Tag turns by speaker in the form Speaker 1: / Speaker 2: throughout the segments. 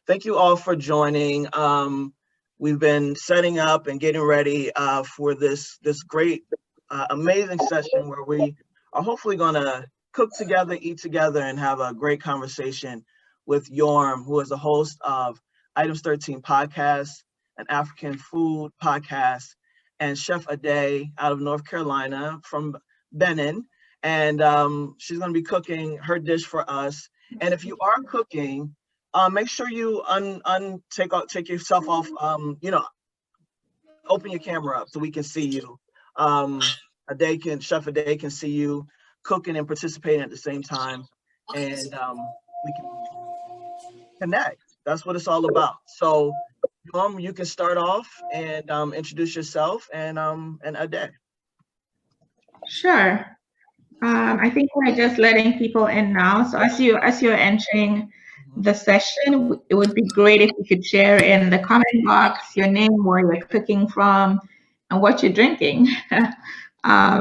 Speaker 1: thank you all for joining. We've been setting up and getting ready for this great, amazing session where we are hopefully going to cook together, eat together, and have a great conversation with Yorm, who is the host of Items 13 podcast, an African food podcast, and Chef Adé out of North Carolina from Benin. And she's going to be cooking her dish for us. And if you are cooking, make sure you take yourself off, open your camera up so we can see you. Chef Adé can see you cooking and participating at the same time, and we can connect. That's what it's all about. So, you can start off and introduce yourself and Adé.
Speaker 2: Sure. I think we're just letting people in now. So as you're entering the session, it would be great if you could share in the comment box your name, where you're cooking from, and what you're drinking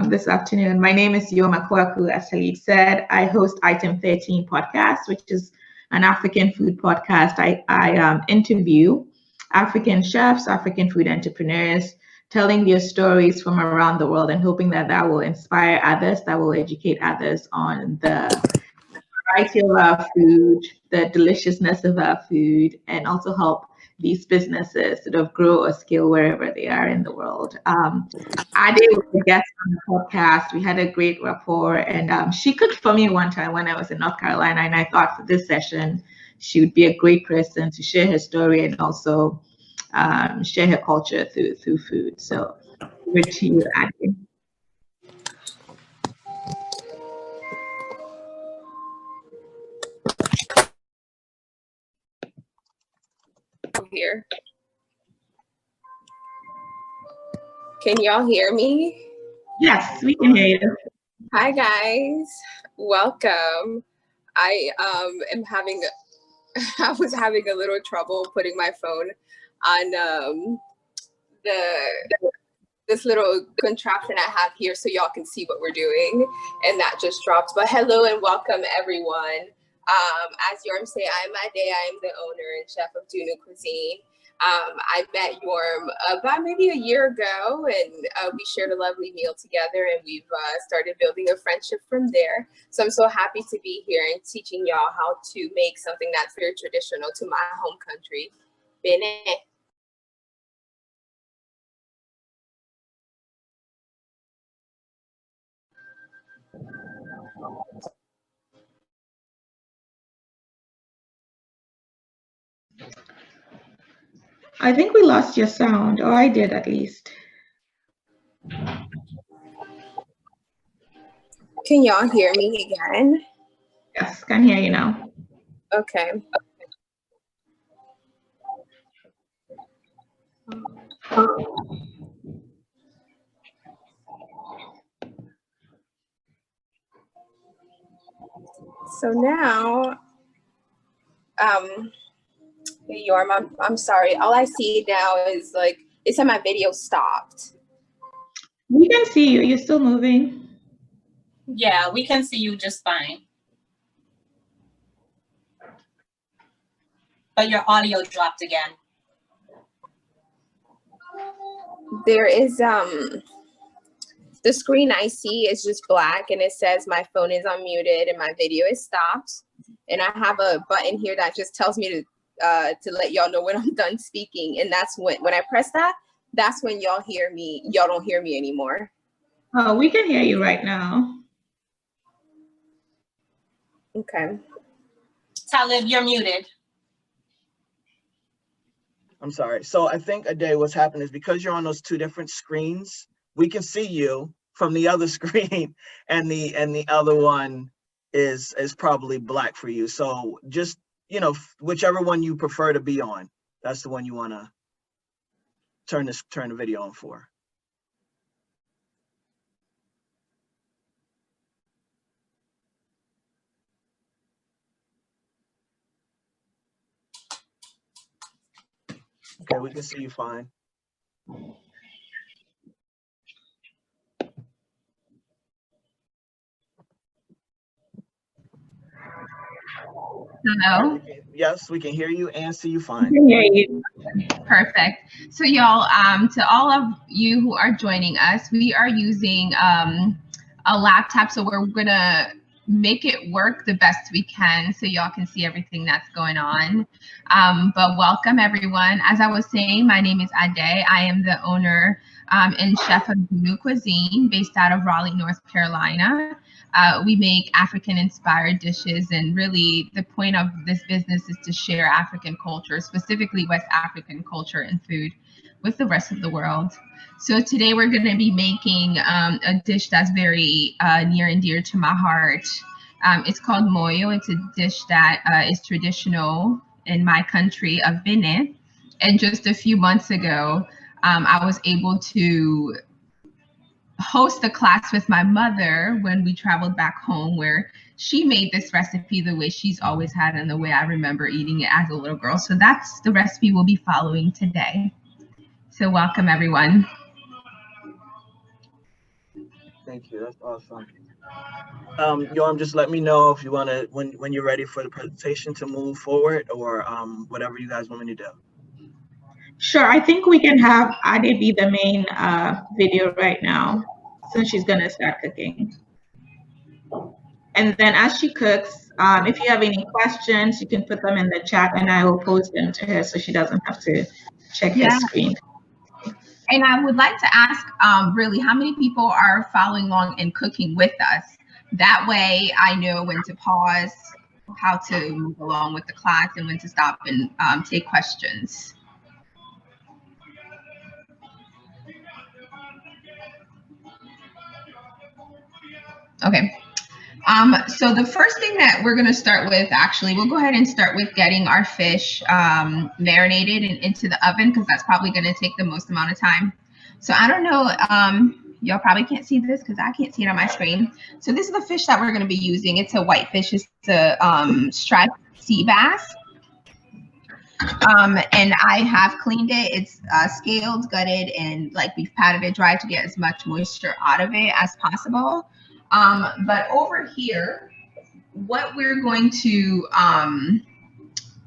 Speaker 2: this afternoon. My name is Yorm Ackuaku, as Salid said. I host Item 13 podcast, which is an African food podcast. I interview African chefs, African food entrepreneurs, telling their stories from around the world and hoping that will inspire others, that will educate others on the variety of our food, the deliciousness of our food, and also help these businesses sort of grow or scale wherever they are in the world. Adé was a guest on the podcast. We had a great rapport, and she cooked for me one time when I was in North Carolina, and I thought for this session, she would be a great person to share her story and also share her culture through food. So over to you, Adé.
Speaker 3: Here. Can y'all hear me?
Speaker 2: Yes, we can hear you.
Speaker 3: Hi guys, welcome. I was having a little trouble putting my phone on this little contraption I have here so y'all can see what we're doing, and that just dropped. But hello and welcome everyone. As Yorm say, I'm Adé. I am the owner and chef of Dunu Cuisine. I met Yorm about maybe a year ago, and we shared a lovely meal together, and we've started building a friendship from there. So I'm so happy to be here and teaching y'all how to make something that's very traditional to my home country, Benin.
Speaker 2: I think we lost your sound, or I did at least.
Speaker 3: Can y'all hear me again?
Speaker 2: Yes, can hear you now.
Speaker 3: Okay. So now, Yorm, I'm sorry. All I see now is like, it said my video stopped.
Speaker 2: We can see you. You're still moving.
Speaker 4: Yeah, we can see you just fine. But your audio dropped again.
Speaker 3: There is, the screen I see is just black and it says my phone is unmuted and my video is stopped. And I have a button here that just tells me to let y'all know when I'm done speaking. And that's when I press that, that's when y'all hear me. Y'all don't hear me anymore.
Speaker 2: Oh, we can hear you right now.
Speaker 3: Okay.
Speaker 4: Talib, you're muted.
Speaker 1: I'm sorry. So I think, Adé, what's happened is because you're on those two different screens, we can see you from the other screen, and the other one is probably black for you. So just, whichever one you prefer to be on, that's the one you want to turn the video on for. Okay, we can see you fine.
Speaker 5: Hello.
Speaker 1: Yes, we can hear you and see you
Speaker 2: I
Speaker 1: fine.
Speaker 2: can hear you.
Speaker 5: Perfect. So y'all, to all of you who are joining us, we are using a laptop, so we're gonna make it work the best we can so y'all can see everything that's going on. But welcome everyone. As I was saying, my name is Adé. I am the owner and chef of New Cuisine based out of Raleigh, North Carolina. We make African-inspired dishes, and really the point of this business is to share African culture, specifically West African culture and food, with the rest of the world. So today we're going to be making a dish that's very near and dear to my heart. It's called moyo. It's a dish that is traditional in my country of Benin. And just a few months ago, I was able to host a class with my mother when we traveled back home, where she made this recipe the way she's always had and the way I remember eating it as a little girl. So that's the recipe we'll be following today. So welcome everyone.
Speaker 1: Thank you. That's awesome. Yorm, just let me know if you want to, when you're ready for the presentation to move forward, or whatever you guys want me to do.
Speaker 2: Sure, I think we can have Ade be the main video right now, since she's gonna start cooking. And then as she cooks, if you have any questions, you can put them in the chat and I will post them to her so she doesn't have to check her screen.
Speaker 5: And I would like to ask really how many people are following along and cooking with us. That way I know when to pause, how to move along with the class, and when to stop and take questions. Okay. So the first thing that we're going to start with, actually, we'll go ahead and start with getting our fish marinated and into the oven, because that's probably going to take the most amount of time. So I don't know, y'all probably can't see this because I can't see it on my screen. So this is the fish that we're going to be using. It's a whitefish. It's a striped sea bass. And I have cleaned it. It's scaled, gutted, and like we've patted it dry to get as much moisture out of it as possible. But over here, what we're going to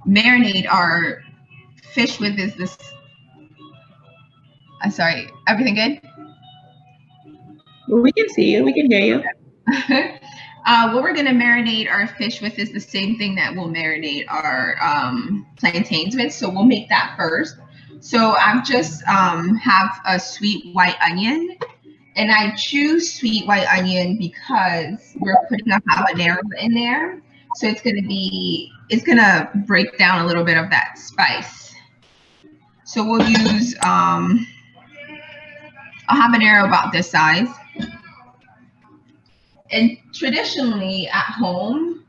Speaker 5: marinate our fish with is this. Sorry, everything good?
Speaker 2: We can see you, we can hear you.
Speaker 5: What we're gonna marinate our fish with is the same thing that we'll marinate our plantains with. So we'll make that first. So I've just have a sweet white onion. And I choose sweet white onion because we're putting a habanero in there. So it's gonna break down a little bit of that spice. So we'll use a habanero about this size. And traditionally at home,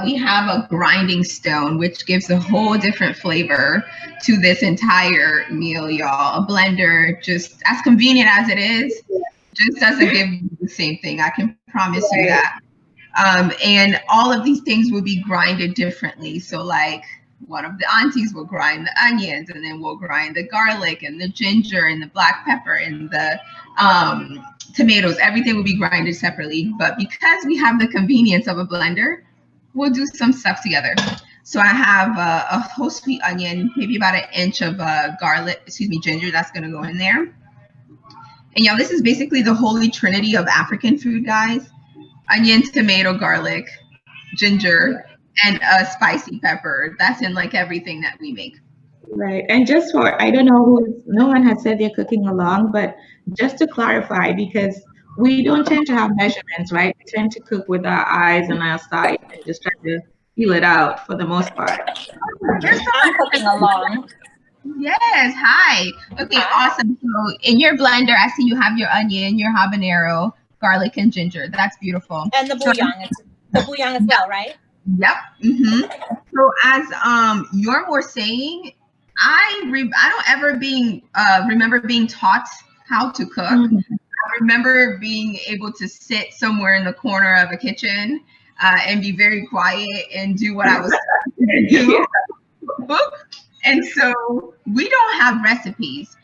Speaker 5: we have a grinding stone, which gives a whole different flavor to this entire meal, y'all. A blender, just as convenient as it is, just doesn't give you the same thing. I can promise you that. And all of these things will be grinded differently. So like one of the aunties will grind the onions, and then we'll grind the garlic and the ginger and the black pepper and the tomatoes. Everything will be grinded separately. But because we have the convenience of a blender, we'll do some stuff together. So I have a whole sweet onion, maybe about an inch of ginger that's gonna go in there. And y'all, this is basically the holy trinity of African food, guys. Onion, tomato, garlic, ginger, and a spicy pepper. That's in like everything that we make.
Speaker 2: Right, and just for, I don't know no one has said they're cooking along, but just to clarify, because we don't tend to have measurements, right? We tend to cook with our eyes and our sight and just try to feel it out for the most part.
Speaker 4: I'm cooking along.
Speaker 5: Yes, hi. Okay, awesome. So in your blender, I see you have your onion, your habanero, garlic, and ginger. That's beautiful.
Speaker 4: And the bouillon. It's the bouillon as well, right?
Speaker 5: Yep. So as Yorm was saying, I don't ever remember being taught how to cook. I remember being able to sit somewhere in the corner of a kitchen and be very quiet and do what I was to do. And so we don't have recipes.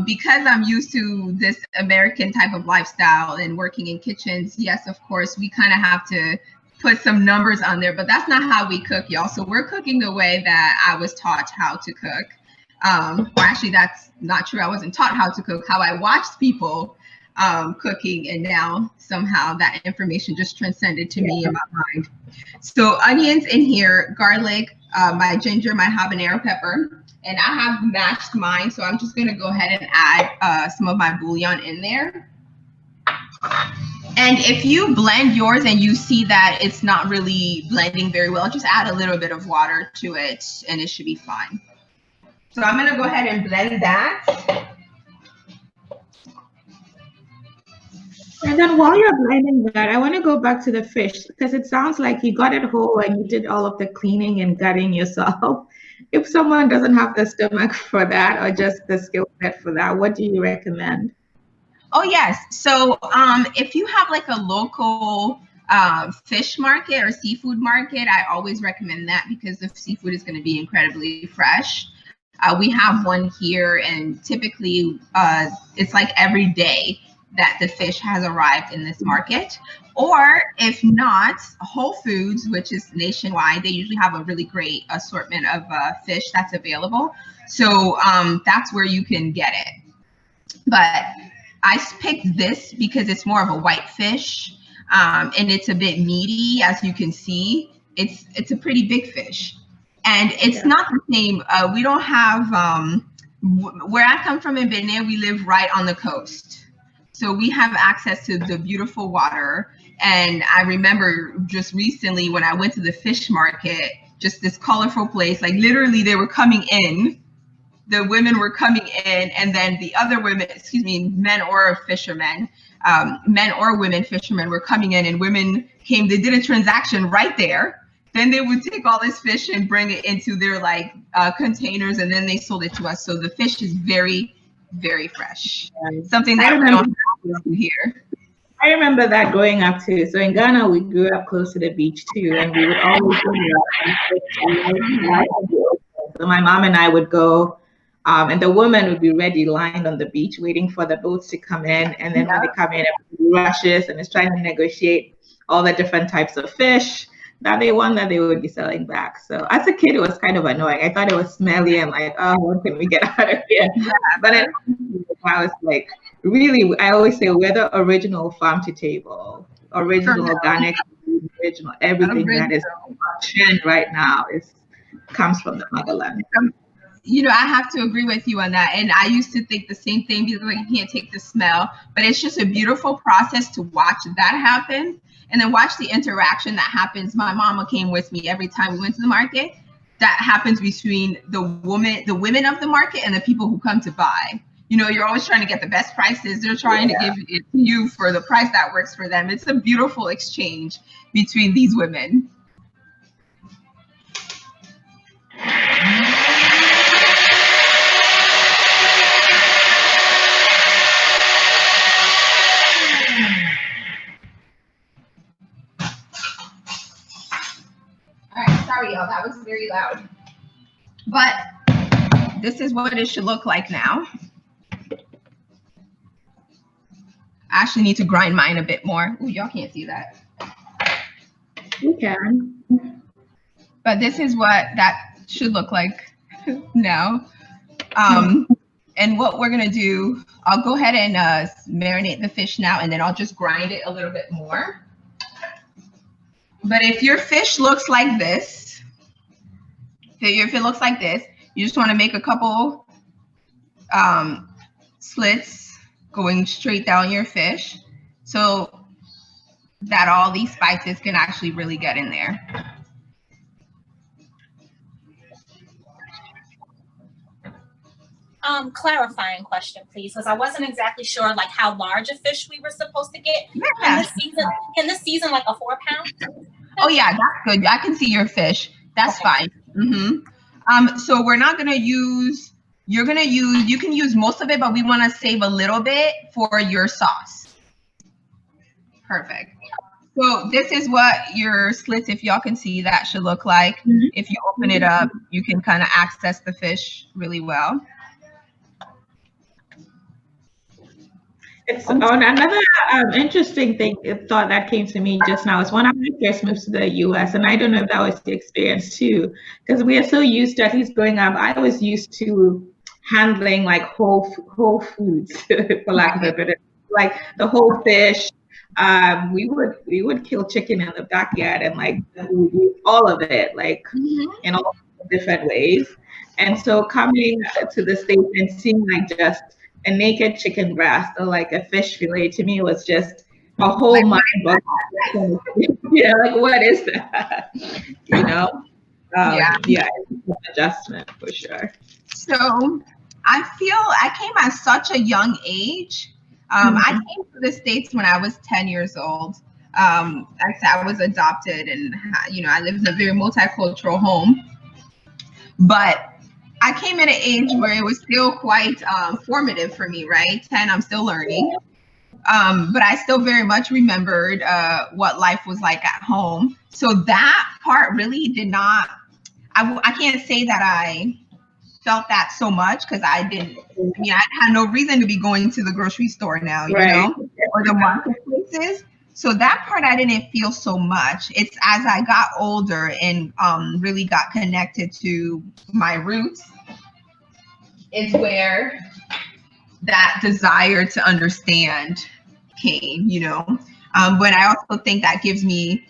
Speaker 5: Because I'm used to this American type of lifestyle and working in kitchens, yes, of course, we kind of have to put some numbers on there, but that's not how we cook, y'all. So we're cooking the way that I was taught how to cook. Or actually, that's not true. I wasn't taught how to cook, how I watched people cooking, and now somehow that information just transcended to me in my mind. So onions in here, garlic, my ginger, my habanero pepper, and I have mashed mine. So I'm just gonna go ahead and add some of my bouillon in there. And if you blend yours and you see that it's not really blending very well, just add a little bit of water to it and it should be fine. So I'm gonna go ahead and blend that.
Speaker 2: And then while you're blending that, I want to go back to the fish, because it sounds like you got it whole and you did all of the cleaning and gutting yourself. If someone doesn't have the stomach for that or just the skill set for that, what do you recommend?
Speaker 5: Oh, yes. So if you have like a local fish market or seafood market, I always recommend that because the seafood is going to be incredibly fresh. We have one here, and typically it's like every day that the fish has arrived in this market. Or if not, Whole Foods, which is nationwide, they usually have a really great assortment of fish that's available. So that's where you can get it. But I picked this because it's more of a white fish, and it's a bit meaty, as you can see. It's a pretty big fish, and it's not the same. We don't have where I come from in Benin. We live right on the coast, so we have access to the beautiful water. And I remember just recently when I went to the fish market, just this colorful place. Like literally, they were coming in. The women were coming in, and then the other women, men or fishermen, men or women fishermen were coming in, and women came, they did a transaction right there. Then they would take all this fish and bring it into their containers, and then they sold it to us. So the fish is very, very fresh. Something that we don't have here.
Speaker 2: I remember that growing up too. So in Ghana, we grew up close to the beach too, and we would always go. So my mom and I would go. And the women would be ready, lined on the beach, waiting for the boats to come in. And then when they come in, everybody rushes and is trying to negotiate all the different types of fish that they want that they would be selling back. So as a kid, it was kind of annoying. I thought it was smelly and like, oh, when can we get out of here? But I was like, really, I always say we're the original farm to table, original organic, original everything that is on trend right now comes from the motherland.
Speaker 5: You know, I have to agree with you on that. And I used to think the same thing because like you can't take the smell, but it's just a beautiful process to watch that happen and then watch the interaction that happens. My mama came with me every time we went to the market. That happens between the women of the market and the people who come to buy. You know, you're always trying to get the best prices. They're trying to give it to you for the price that works for them. It's a beautiful exchange between these women. All right, sorry y'all, that was very loud. But this is what it should look like now. I actually need to grind mine a bit more. Ooh, y'all can't see that.
Speaker 2: You can.
Speaker 5: But this is what that should look like now. And what we're gonna do, I'll go ahead and marinate the fish now, and then I'll just grind it a little bit more. But if your fish looks like this, if it looks like this, you just want to make a couple slits going straight down your fish so that all these spices can actually really get in there.
Speaker 4: Clarifying question, please, because I wasn't exactly sure like how large a fish we were supposed to get.
Speaker 5: Yeah.
Speaker 4: In this season, like a 4-pound?
Speaker 5: Oh yeah, that's good. I can see your fish. That's fine. So we're not gonna use, you can use most of it, but we want to save a little bit for your sauce. Perfect. So this is what your slits, if y'all can see, that should look like. If you open it up, you can kind of access the fish really well.
Speaker 2: It's on another interesting thought that came to me just now is when I first moved to the US, and I don't know if that was the experience too, because we are so used to, at least growing up, I was used to handling like whole foods, for lack of a better, like the whole fish. We would kill chicken in the backyard and like we would use all of it, like in all different ways. And so coming to the States and seeing like just a naked chicken breast or like a fish fillet to me was just a whole mind boggle. Yeah, like what is that? You know? Yeah, it's an adjustment for sure.
Speaker 5: So I feel I came at such a young age. I came to the States when I was 10 years old. Like I said, I was adopted, and I lived in a very multicultural home. But I came at an age where it was still quite formative for me, right? 10, I'm still learning. But I still very much remembered what life was like at home. So that part really did not, I can't say that I felt that so much because I had no reason to be going to the grocery store now, you know, or the marketplaces. So that part I didn't feel so much. It's as I got older and really got connected to my roots is where that desire to understand came, you know. But I also think that gives me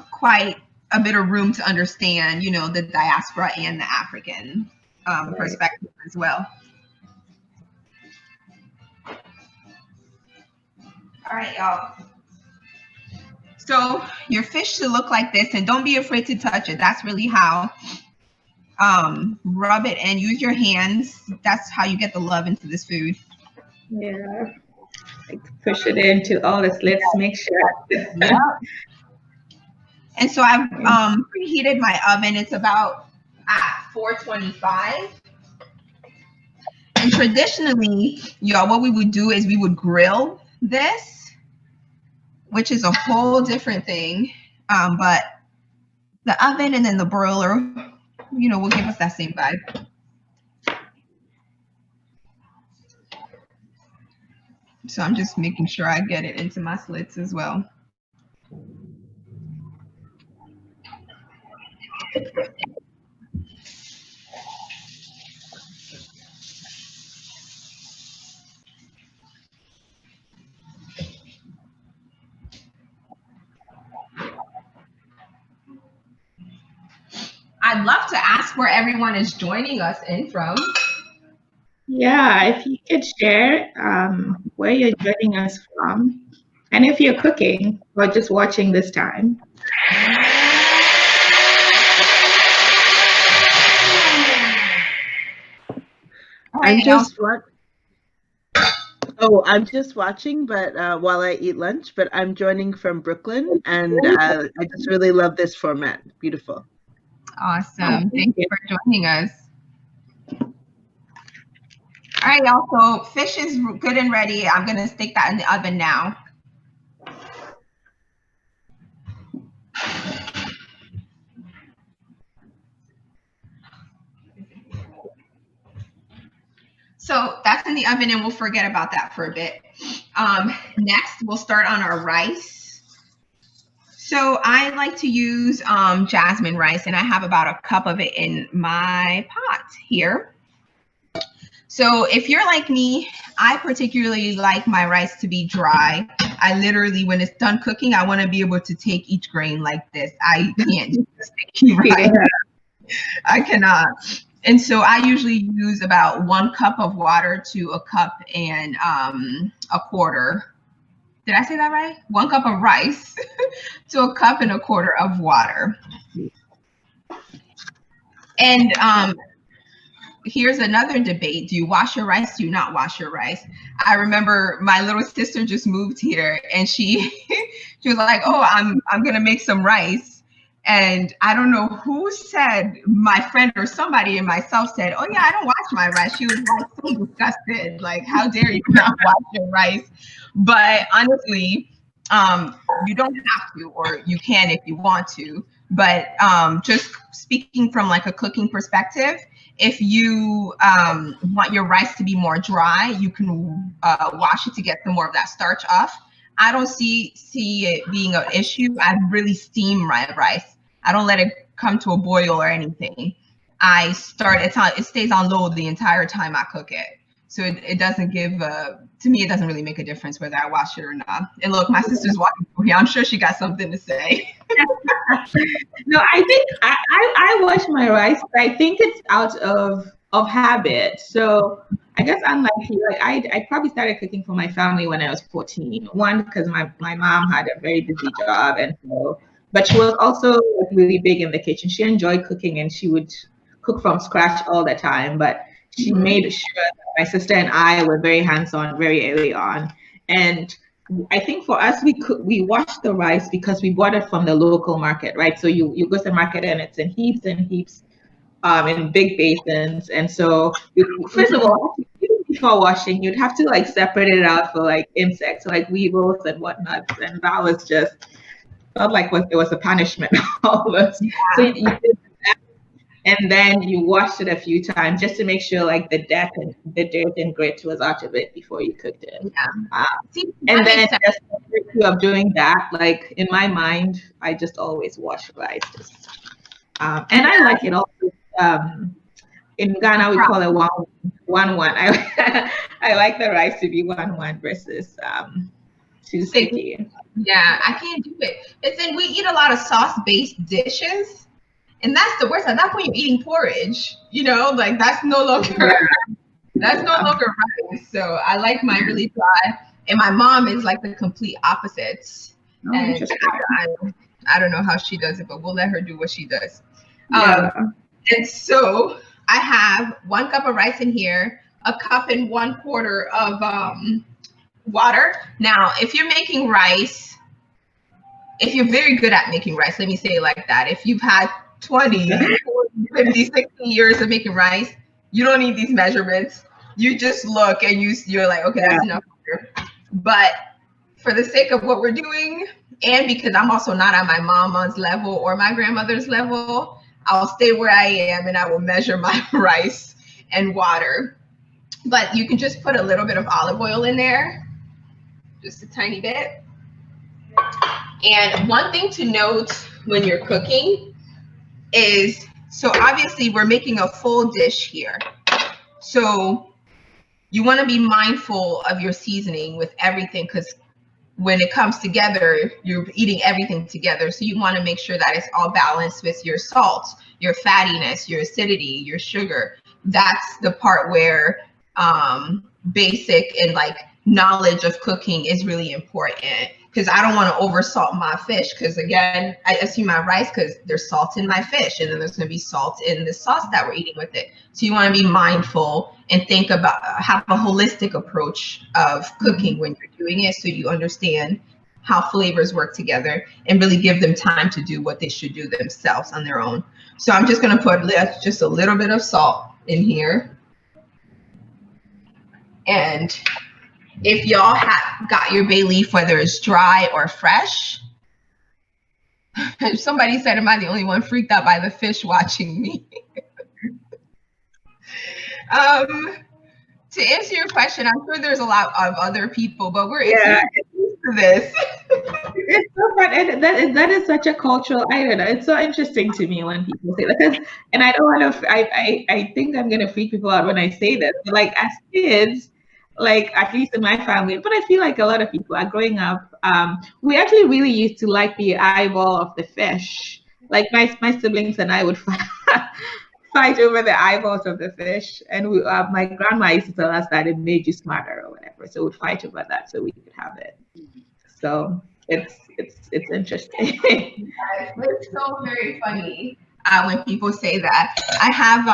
Speaker 5: quite a bit of room to understand, you know, the diaspora and the African perspective as well. All right, y'all. So your fish should look like this, and don't be afraid to touch it. That's really how. Rub it and use your hands. That's how you get the love into this food.
Speaker 2: Yeah. Like push it into all the slits, make sure.
Speaker 5: Yeah. And so I've preheated my oven. It's about at 425. And traditionally, y'all, what we would do is we would grill this, which is a whole different thing. But the oven and then the broiler, you know, will give us that same vibe. So I'm just making sure I get it into my slits as well. I'd love to ask where everyone is joining us in from.
Speaker 2: Yeah, if you could share where you're joining us from, and if you're cooking or just watching this time.
Speaker 6: I'm just watching, but while I eat lunch. But I'm joining from Brooklyn, and I just really love this format. Beautiful.
Speaker 5: Awesome. Thank you for joining us. All right, y'all. So fish is good and ready. I'm going to stick that in the oven now. So that's in the oven, and we'll forget about that for a bit. Next, we'll start on our rice. So I like to use jasmine rice, and I have about a cup of it in my pot here. So if you're like me, I particularly like my rice to be dry. I literally, when it's done cooking, I want to be able to take each grain like this. I can't do sticky rice. I cannot. And so I usually use about 1 cup of water to a cup and a quarter. Did I say that right? 1 cup of rice to a cup and a quarter of water. And here's another debate. Do you wash your rice? Do you not wash your rice? I remember my little sister just moved here, and she was like, oh, I'm going to make some rice. And I don't know who said, my friend or somebody and myself said, oh yeah, I don't wash my rice. She was like so disgusted. Like, how dare you not wash your rice? But honestly, you don't have to, or you can if you want to. But just speaking from like a cooking perspective, if you want your rice to be more dry, you can wash it to get some more of that starch off. I don't see it being an issue. I really steam my rice. I don't let it come to a boil or anything. It stays on low the entire time I cook it. So it doesn't give, to me, it doesn't really make a difference whether I wash it or not. And look, my sister's walking through here. I'm sure she got something to say.
Speaker 2: No, I think I wash my rice, but I think it's out of habit. So I guess unlike you, like I probably started cooking for my family when I was 14. One, because my mom had a very busy job, and so, but she was also like really big in the kitchen. She enjoyed cooking, and she would cook from scratch all the time. But she made sure that my sister and I were very hands-on very early on. And I think for us, we washed the rice because we bought it from the local market, right? So you go to the market and it's in heaps and heaps, in big basins. And so first of all, before washing, you'd have to like separate it out for like insects, like weevils and whatnot. And that was just felt like it was a punishment almost.
Speaker 5: Yeah.
Speaker 2: So you did that, and then you washed it a few times just to make sure like the dirt and grit was out of it before you cooked it.
Speaker 5: Yeah.
Speaker 2: And then just the virtue of doing that, like in my mind, I just always wash rice. And I like it also. In Ghana, we call it 1-1. I like the rice to be 1-1 versus too sticky.
Speaker 5: Yeah, I can't do it. Listen, we eat a lot of sauce-based dishes, and that's the worst. At that point, you're eating porridge. You know, like that's no longer rice. So I like mine really dry. And my mom is like the complete opposite.
Speaker 2: Oh,
Speaker 5: And I don't know how she does it, but we'll let her do what she does.
Speaker 2: Yeah.
Speaker 5: And so I have 1 cup of rice in here, 1 cup and 1/4 of water. Now, if you're making rice, if you're very good at making rice, let me say it like that. If you've had 20, 40, 50, 60 years of making rice, you don't need these measurements. You just look and you're like, okay, that's enough water. But for the sake of what we're doing, and because I'm also not at my mama's level or my grandmother's level, I'll stay where I am and I will measure my rice and water. But you can just put a little bit of olive oil in there, just a tiny bit. And one thing to note when you're cooking is, so obviously we're making a full dish here. So you want to be mindful of your seasoning with everything, because when it comes together, you're eating everything together. So you want to make sure that it's all balanced with your salt, your fattiness, your acidity, your sugar. That's the part where basic and like knowledge of cooking is really important, because I don't want to over salt my fish, because again, I assume my rice because there's salt in my fish, and then there's going to be salt in the sauce that we're eating with it. So you want to be mindful and think about, have a holistic approach of cooking when you're doing it, so you understand how flavors work together and really give them time to do what they should do themselves on their own. So I'm just going to put just a little bit of salt in here. And if y'all have got your bay leaf, whether it's dry or fresh, somebody said, am I the only one freaked out by the fish watching me? To answer your question, I'm sure there's a lot of other people, but we're used to this.
Speaker 2: It's so fun, and that is such a cultural, I don't know, it's so interesting to me when people say that, because, and I don't want to, I think I'm going to freak people out when I say this, but like as kids, like at least in my family, but I feel like a lot of people are growing up, we actually really used to like the eyeball of the fish. Like my siblings and I would fight over the eyeballs of the fish, and my grandma used to tell us that it made you smarter or whatever, so we'd fight over that so we could have it. So it's interesting.
Speaker 5: It's so very funny when people say that. I have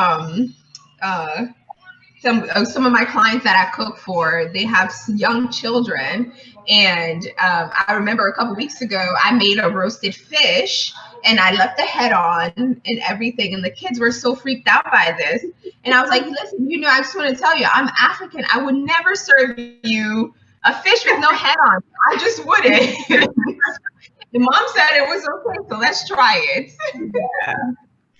Speaker 5: some of my clients that I cook for, they have young children, and I remember a couple weeks ago I made a roasted fish and I left the head on and everything, and the kids were so freaked out by this, and I was like, listen, you know, I just want to tell you, I'm African, I would never serve you a fish with no head on. I just wouldn't. The mom said it was okay, so So let's try it.
Speaker 2: Yeah.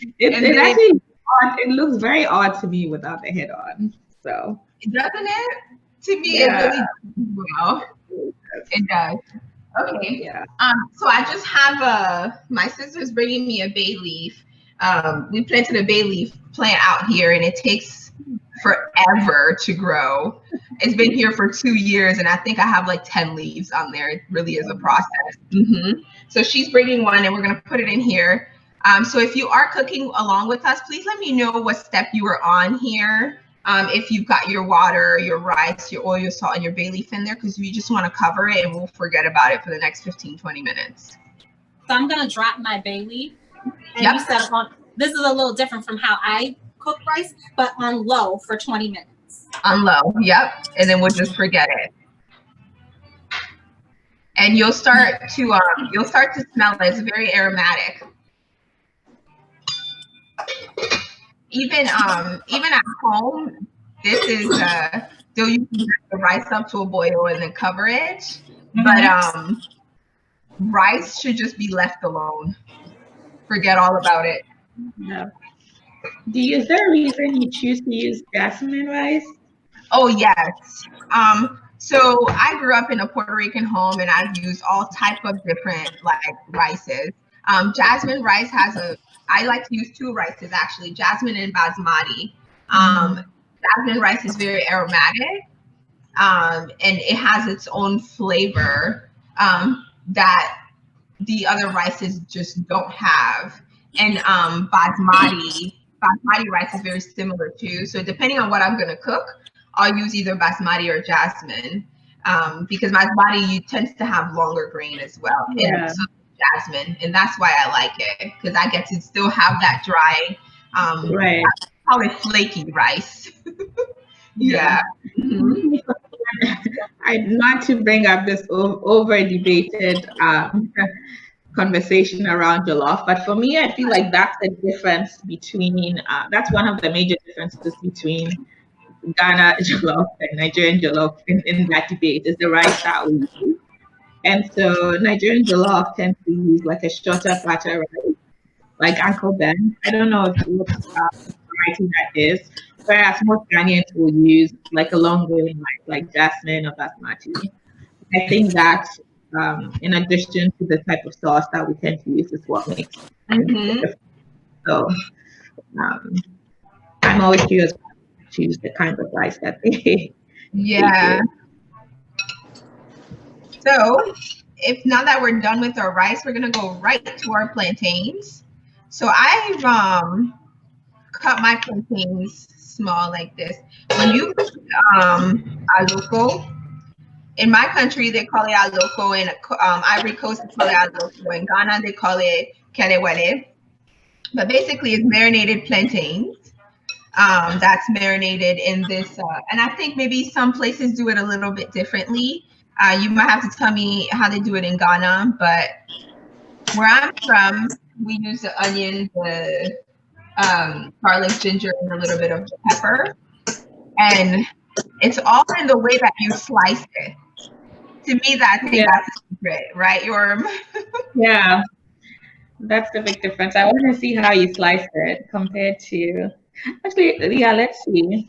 Speaker 5: And
Speaker 2: It
Speaker 5: then-
Speaker 2: actually odd. It looks very odd to me without the head on. So
Speaker 5: Doesn't it? To me,
Speaker 2: Yeah.
Speaker 5: it really well. It does. Okay.
Speaker 2: yeah.
Speaker 5: So I just have my sister's bringing me a bay leaf. We planted a bay leaf plant out here, and it takes forever to grow. It's been here for 2 years, and I think I have like 10 leaves on there. It really is a process. So she's bringing one, and we're gonna put it in here. So if you are cooking along with us, please let me know what step you were on here. If you've got your water, your rice, your oil, your salt, and your bay leaf in there, because we just want to cover it and we'll forget about it for the next 15-20 minutes.
Speaker 4: So I'm gonna drop my bay leaf. And
Speaker 5: Yep.
Speaker 4: you said this is a little different from how I cook rice, but on low for 20 minutes.
Speaker 5: On low, yep. And then we'll just forget it. And you'll start to smell it. It's very aromatic. Even at home, this is they'll usually put the rice up to a boil and then cover it. But rice should just be left alone. Forget all about it.
Speaker 2: Yeah. Is there a reason you choose to use jasmine rice?
Speaker 5: Oh yes. So I grew up in a Puerto Rican home, and I've used all type of different like rices. Jasmine rice I like to use 2 rices actually, jasmine and basmati. Jasmine rice is very aromatic, and it has its own flavor that the other rices just don't have. And basmati rice is very similar too. So depending on what I'm gonna cook, I'll use either basmati or jasmine, because basmati tends to have longer grain as well.
Speaker 2: Yeah.
Speaker 5: And so jasmine, and that's why I like it, because I get to still have that dry,
Speaker 2: Right.
Speaker 5: I call it flaky rice. Yeah.
Speaker 2: Not to bring up this over debated conversation around jollof, but for me, I feel like that's the difference between that's one of the major differences between Ghana jollof and Nigerian jollof in that debate is the rice that we use. And so Nigerian jollof tends to use like a shorter, fatter rice, like Uncle Ben. I don't know if what variety that is. Whereas most Ghanaians will use like a long grain rice, like jasmine or basmati. I think that in addition to the type of sauce that we tend to use is what makes it different. So I'm always curious to choose the kind of rice that they
Speaker 5: Yeah. So if now that we're done with our rice, we're gonna go right to our plantains. So I've cut my plantains small like this. When you alloco, in my country they call it alloco, in Ivory Coast they call it alloco, in Ghana they call it kelewele. But basically it's marinated plantains. That's marinated in this, and I think maybe some places do it a little bit differently. You might have to tell me how they do it in Ghana, but where I'm from, we use the onion, the garlic, ginger, and a little bit of pepper, and it's all in the way that you slice it. To me, that's the secret, right, Yorm?
Speaker 2: Yeah, that's the big difference. I want to see how you slice it compared to. Actually, yeah, let's see.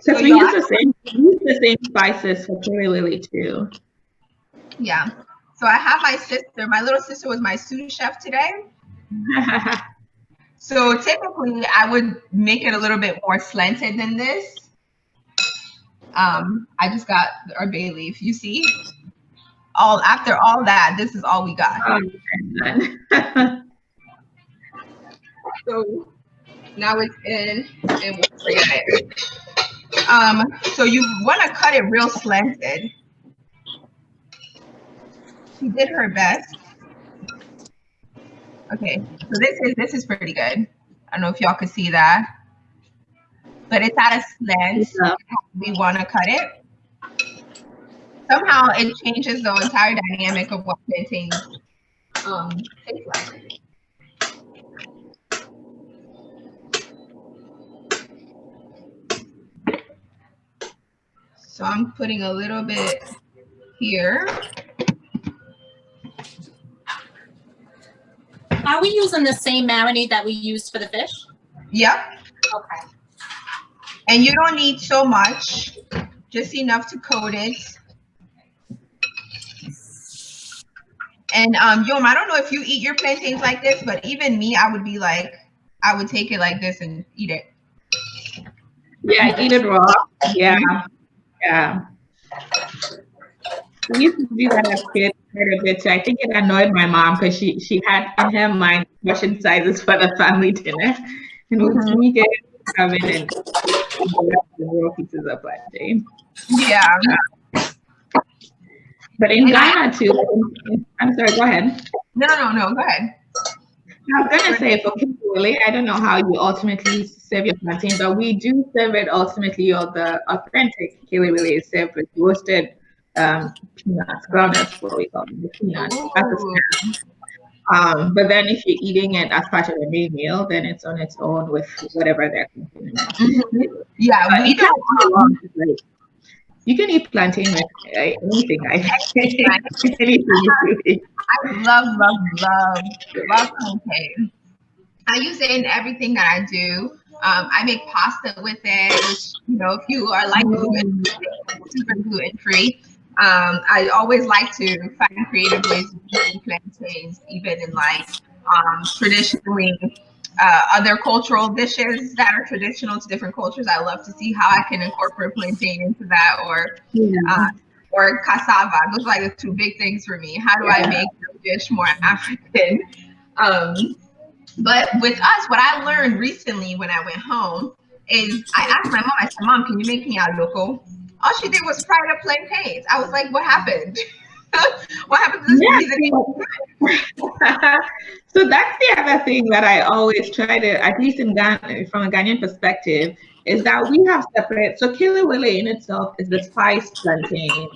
Speaker 2: Because we use the same spices for Piri Lily too.
Speaker 5: Yeah. So I have my little sister was my sous chef today. So typically I would make it a little bit more slanted than this. I just got our bay leaf, you see? After all that, this is all we got. So now it's in and we'll forget it. So you want to cut it real slanted. She did her best. Okay, so this is pretty good. I don't know if y'all can see that, but it's at a slant.
Speaker 2: Yeah.
Speaker 5: We want to cut it. Somehow it changes the entire dynamic of what plantains taste like. So I'm putting a little bit here.
Speaker 4: Are we using the same marinade that we used for the fish?
Speaker 5: Yep.
Speaker 4: Okay.
Speaker 5: And you don't need so much, just enough to coat it. And Yorm, I don't know if you eat your plantains like this, but even me, I would be like, I would take it like this and eat it.
Speaker 2: Yeah, eat it raw. Yeah, yeah. We used to do that as kids quite a bit too. I think it annoyed my mom because she had in her mind portion sizes for the family dinner, and would sneak it in the oven and the raw pieces of plantain.
Speaker 5: Yeah.
Speaker 2: But in Ghana too, I'm sorry, go ahead.
Speaker 5: No, go ahead.
Speaker 2: I was gonna say for Kilawele, I don't know how you ultimately serve your plantain, but we do serve it ultimately, or the authentic Kilawele is served with roasted peanuts, groundnuts, what we call them, the peanuts. That's a snack. But then if you're eating it as part of a main meal, then it's on its own with whatever they're consuming.
Speaker 5: Yeah, we don't.
Speaker 2: You can eat plantain with anything. I think anything you eat.
Speaker 5: I love plantain. I use it in everything that I do. I make pasta with it, which, you know, if you are like super gluten free, I always like to find creative ways of using plantains, even in like traditionally other cultural dishes that are traditional to different cultures. I love to see how I can incorporate plantain into that, or cassava. Those are like the two big things for me. How do I make the dish more African? But with us, what I learned recently when I went home is I asked my mom, I said, Mom, can you make me alloco? All she did was fry up plantains. I was like, what happened? What happened to this seasoning?
Speaker 2: So that's the other thing that I always try to, at least in Ghana, from a Ghanaian perspective, is that we have separate. So Kilawele in itself is the spiced plantain.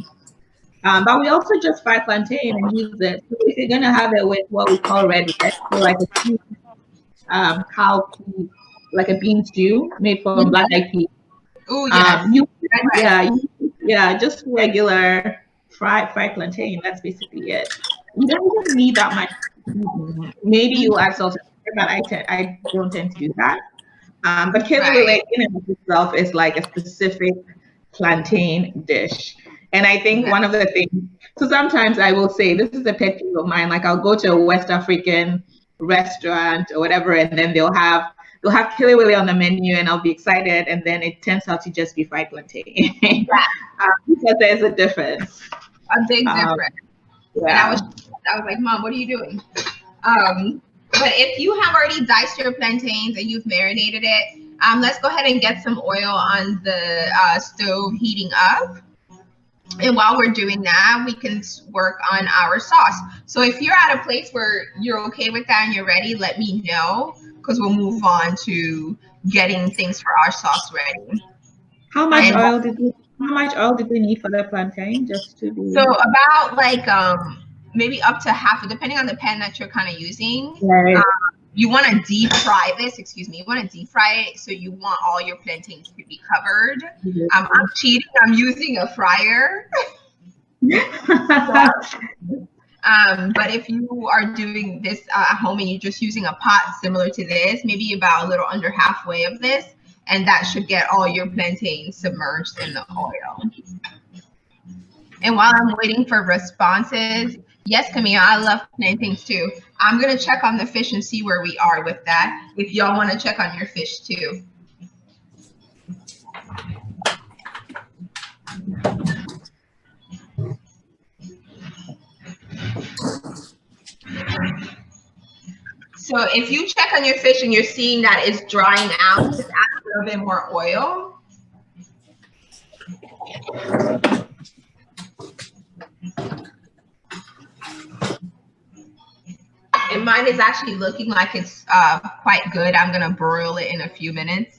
Speaker 2: But we also just fry plantain and use it. So if you're gonna have it with what we call red rice, so like a cowpea, like a bean stew made from black eyed peas.
Speaker 5: Oh
Speaker 2: yeah, just regular fried plantain. That's basically it. You don't even need that much. Maybe you add salt, but I don't tend to do that. But Kilawele in and of itself is like a specific plantain dish. And I think one of the things, so sometimes I will say, this is a pet peeve of mine, like I'll go to a West African restaurant or whatever, and then they'll have Kilawele on the menu and I'll be excited, and then it turns out to just be fried plantain. Because there's a difference.
Speaker 5: A big difference.
Speaker 2: Yeah.
Speaker 5: And I was like, Mom, what are you doing? But if you have already diced your plantains and you've marinated it, let's go ahead and get some oil on the stove heating up. And while we're doing that, we can work on our sauce. So if you're at a place where you're okay with that and you're ready, let me know, because we'll move on to getting things for our sauce ready.
Speaker 2: How much oil did we need for the plantain? Just to be...
Speaker 5: So about like maybe up to half, depending on the pan that you're kind of using.
Speaker 2: Right.
Speaker 5: You want to deep fry this, you want to deep fry it, so you want all your plantains to be covered. I'm cheating, I'm using a fryer. But if you are doing this at home and you're just using a pot similar to this, maybe about a little under halfway of this, and that should get all your plantains submerged in the oil. And while I'm waiting for responses, yes, Camille, I love plantains too. I'm going to check on the fish and see where we are with that, if y'all want to check on your fish too. So if you check on your fish and you're seeing that it's drying out, just add a little bit more oil. And mine is actually looking like it's quite good. I'm gonna broil it in a few minutes.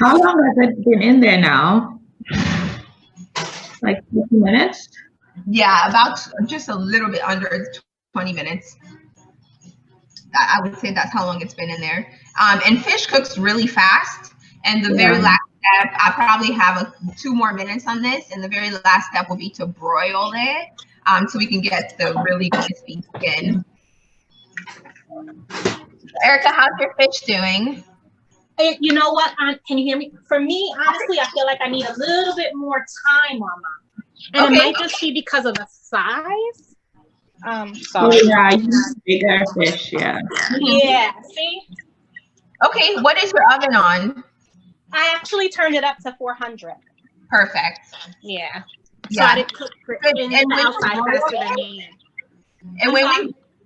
Speaker 2: How long has it been in there now? Like 50 minutes?
Speaker 5: Yeah, about just a little bit under 20 minutes. I would say that's how long it's been in there. And fish cooks really fast. And the very last step, I probably have 2 more minutes on this. And the very last step will be to broil it, so we can get the really crispy skin. Erica, how's your fish doing?
Speaker 4: You know what? Can you hear me? For me, honestly, I feel like I need a little bit more time on mine. And it might just be because of the size.
Speaker 2: Oh yeah, you need bigger fish, yeah.
Speaker 4: Yeah, see?
Speaker 5: Okay, what is your oven on?
Speaker 4: I actually turned it up to 400.
Speaker 5: Perfect.
Speaker 4: Yeah. So
Speaker 5: Yeah.
Speaker 4: I didn't cook in the outside faster than me.
Speaker 5: And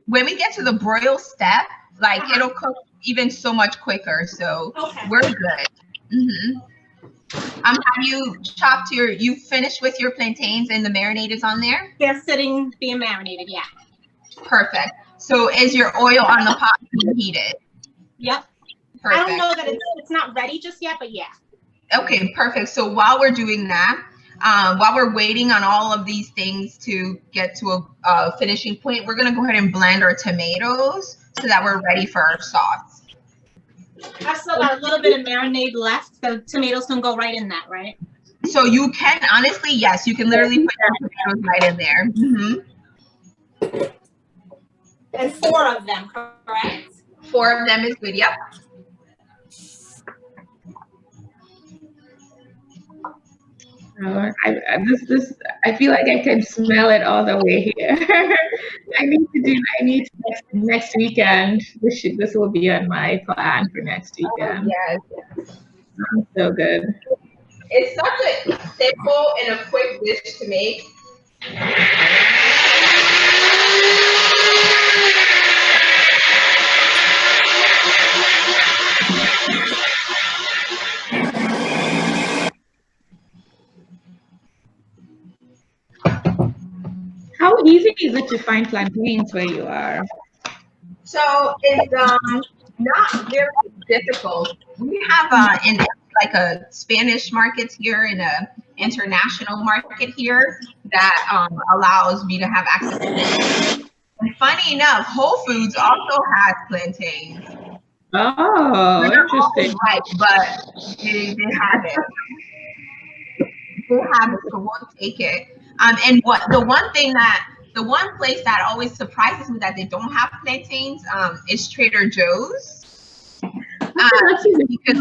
Speaker 5: when we get to the broil step, like it'll cook even so much quicker. So we're good. Have you chopped you finished with your plantains and the marinade is on there?
Speaker 4: They're sitting being marinated, yeah.
Speaker 5: Perfect. So is your oil on the pot being heated?
Speaker 4: Yep.
Speaker 5: Perfect.
Speaker 4: I don't know that it's not ready just yet, but yeah.
Speaker 5: Okay, perfect. So while we're doing that, while we're waiting on all of these things to get to a finishing point, we're gonna go ahead and blend our tomatoes so that we're ready for our sauce.
Speaker 4: I've still got a little bit of marinade left. The tomatoes can go right in that, right?
Speaker 5: So you can, honestly, yes, you can literally put your tomatoes right in there.
Speaker 4: And 4 of them, correct?
Speaker 5: 4 of them is good, yep.
Speaker 2: I feel like I can smell it all the way here. I need next weekend. This will be on my plan for next weekend.
Speaker 5: Yes.
Speaker 2: Sounds so good.
Speaker 5: It's such a simple and a quick dish to make.
Speaker 2: How easy is it to find plantains where you are?
Speaker 5: So it's not very difficult. We have in like a Spanish market here and a international market here that allows me to have access to it. And funny enough, Whole Foods also has plantains.
Speaker 2: Oh, interesting.
Speaker 5: Right, but they have it. They have it, so we'll take it. And the one place that always surprises me that they don't have plantains is Trader Joe's. Because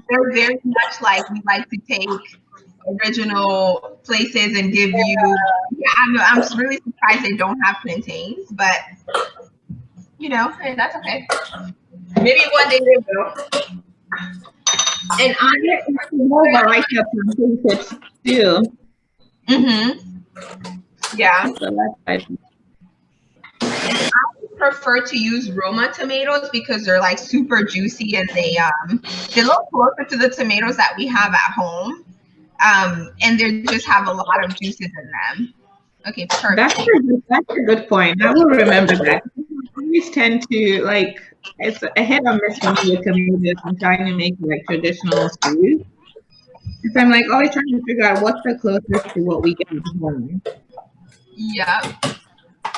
Speaker 5: they're very much like we like to take original places and give you. Yeah, I'm really surprised they don't have plantains, but you know, hey, that's okay. Maybe one day they will. And
Speaker 2: more variety of plantain chips too.
Speaker 5: Yeah.
Speaker 2: So that's
Speaker 5: I prefer to use Roma tomatoes because they're like super juicy and they look closer to the tomatoes that we have at home. And they just have a lot of juices in them. Okay, perfect.
Speaker 2: That's a good point. I will remember that. I always tend to like it's a hit or miss for me with tomatoes. I'm trying to make like traditional stews. So I'm like always trying to figure out what's the closest to what we get at home.
Speaker 5: Yep.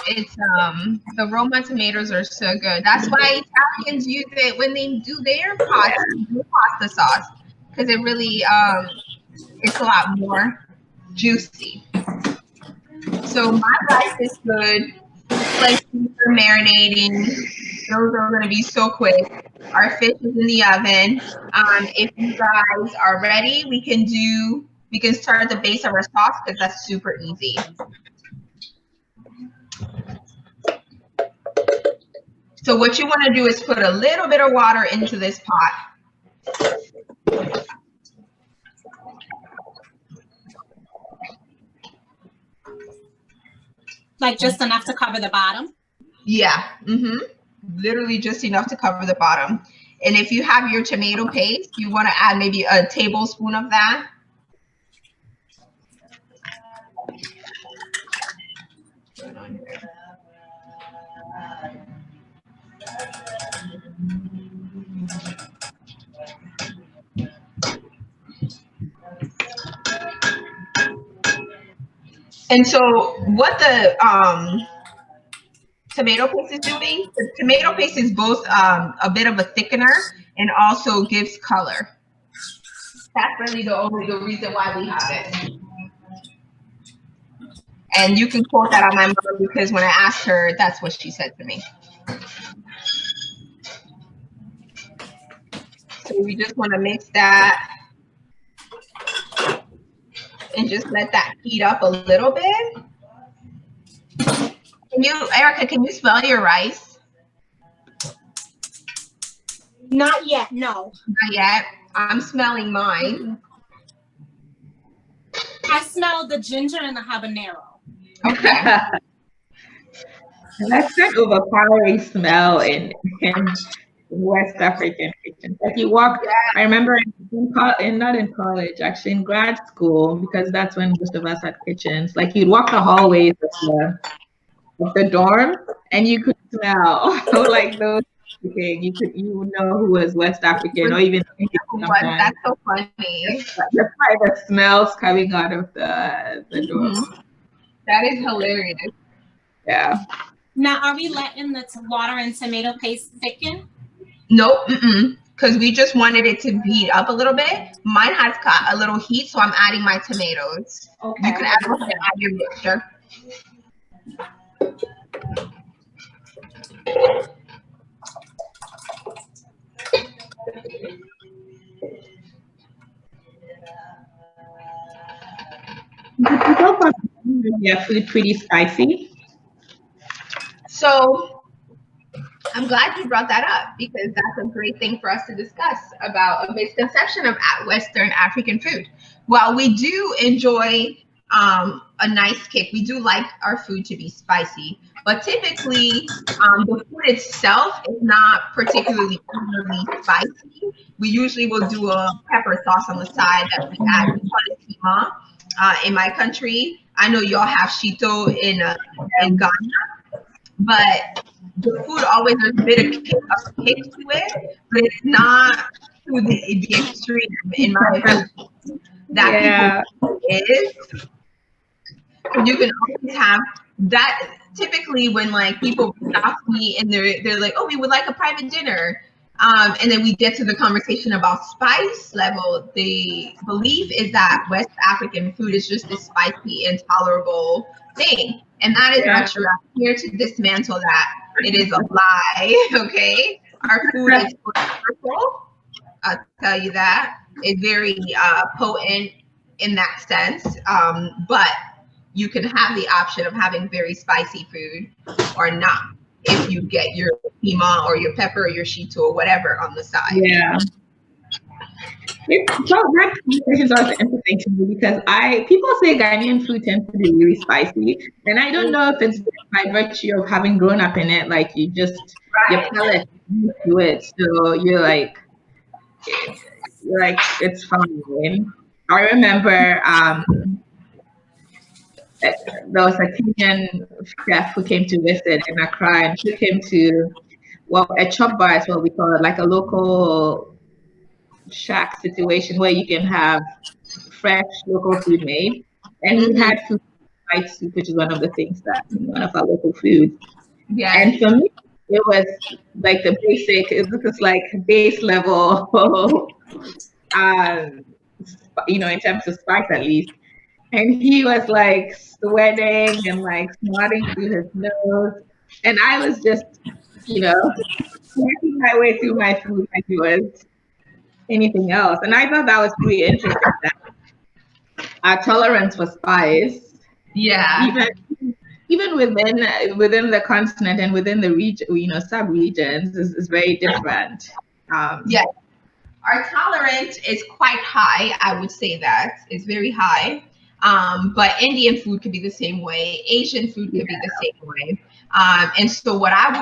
Speaker 5: It's the Roma tomatoes are so good. That's why Italians use it when they do their pasta sauce because it really it's a lot more juicy. So my rice is good. Like for marinating, those are going to be so quick. Our fish is in the oven. If you guys are ready, we can start the base of our sauce because that's super easy. So what you want to do is put a little bit of water into this pot.
Speaker 4: Like just enough to cover the bottom?
Speaker 5: Yeah. Literally just enough to cover the bottom. And if you have your tomato paste, you want to add maybe a tablespoon of that. And so what the tomato paste is doing, the tomato paste is both a bit of a thickener and also gives color. That's really the reason why we have it. And you can quote that on my mother because when I asked her, that's what she said to me. So we just want to mix that and just let that heat up a little bit. Erica, can you smell your rice?
Speaker 4: Not yet, no.
Speaker 5: Not yet. I'm smelling mine.
Speaker 4: I smell the ginger and the habanero.
Speaker 5: Okay.
Speaker 2: That's an overpowering smell in West African kitchens. Like you walk, I remember not in college, actually in grad school, because that's when most of us had kitchens. Like you'd walk the hallways of the dorm, and you could smell like those. You would know who was West African or even sometimes.
Speaker 5: That's so funny.
Speaker 2: The smells coming out of the dorm.
Speaker 5: That is hilarious.
Speaker 2: Yeah.
Speaker 4: Now, are we letting the water and tomato paste thicken?
Speaker 5: Nope, because we just wanted it to heat up a little bit. Mine has got a little heat, so I'm adding my tomatoes.
Speaker 4: Okay.
Speaker 5: You can add your mixture.
Speaker 2: Yeah, food pretty spicy.
Speaker 5: So I'm glad you brought that up because that's a great thing for us to discuss about a misconception of Western African food. While we do enjoy a nice kick, we do like our food to be spicy, but typically the food itself is not particularly spicy. We usually will do a pepper sauce on the side that we add. We call it kima. In my country, I know y'all have shito in Ghana, but the food always has a bit of kick to it, but it's not to the extreme in my opinion that people is. You can always have that. Typically, when like people ask me and they're like, "Oh, we would like a private dinner," and then we get to the conversation about spice level. The belief is that West African food is just this spicy, intolerable thing, and that is not true. I'm here to dismantle that. It is a lie. Okay, our food is flavorful. I'll tell you that. It's very potent in that sense, but you can have the option of having very spicy food or not if you get your kima or your pepper or your shito or whatever on the side.
Speaker 2: Yeah. So that conversation is also interesting to me because people say Ghanaian food tends to be really spicy, and I don't know if it's by virtue of having grown up in it, like you just your palate to it, so you're like it's fine. I remember there was a Kenyan chef who came to visit in Accra and took him to a chop bar is what we call it, like a local shack situation where you can have fresh local food made. And we had food like soup, which is one of the things that one of our local foods.
Speaker 5: Yeah.
Speaker 2: And for me, it was like the basic. This is like base level, in terms of spice at least. And he was like sweating and like snorting through his nose. And I was just, working my way through my food like it was anything else. And I thought that was pretty interesting that our tolerance for spice, even within the continent and within the region, sub-regions is very different.
Speaker 5: Yes. Our tolerance is quite high. I would say that it's very high. But Indian food could be the same way. Asian food could be the same way. And so what I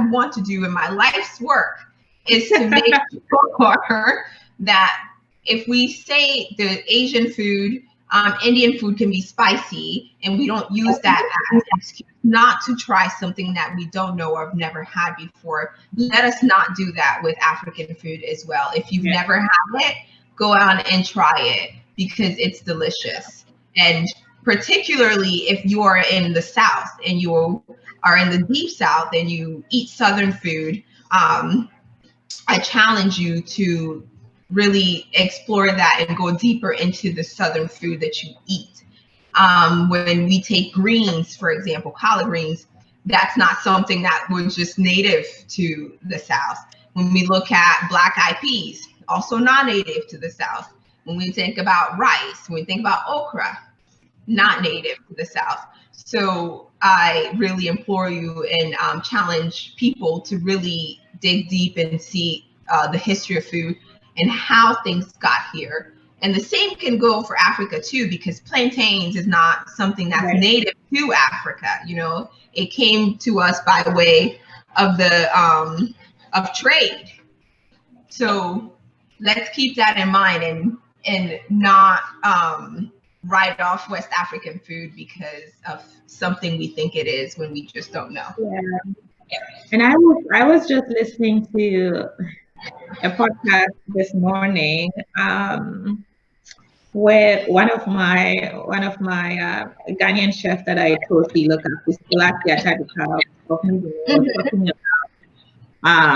Speaker 5: want to do in my life's work is to make sure that if we say the Asian food, Indian food can be spicy, and we don't use that as an excuse not to try something that we don't know or have never had before. Let us not do that with African food as well. If you've never had it, go out and try it because it's delicious. And particularly if you are in the South and you are in the deep South and you eat Southern food, I challenge you to really explore that and go deeper into the Southern food that you eat. When we take greens, for example, collard greens, that's not something that was just native to the South. When we look at black-eyed peas, also non-native to the South. When we think about rice, when we think about okra, not native to the South. So I really implore you and challenge people to really dig deep and see the history of food and how things got here. And the same can go for Africa too, because plantains is not something that's native to Africa. You know, it came to us by way of the of trade. So let's keep that in mind and not write off West African food because of something we think it is when we just don't know.
Speaker 2: Yeah. And I was just listening to a podcast this morning where one of my Ghanaian chefs that I totally look up is talking about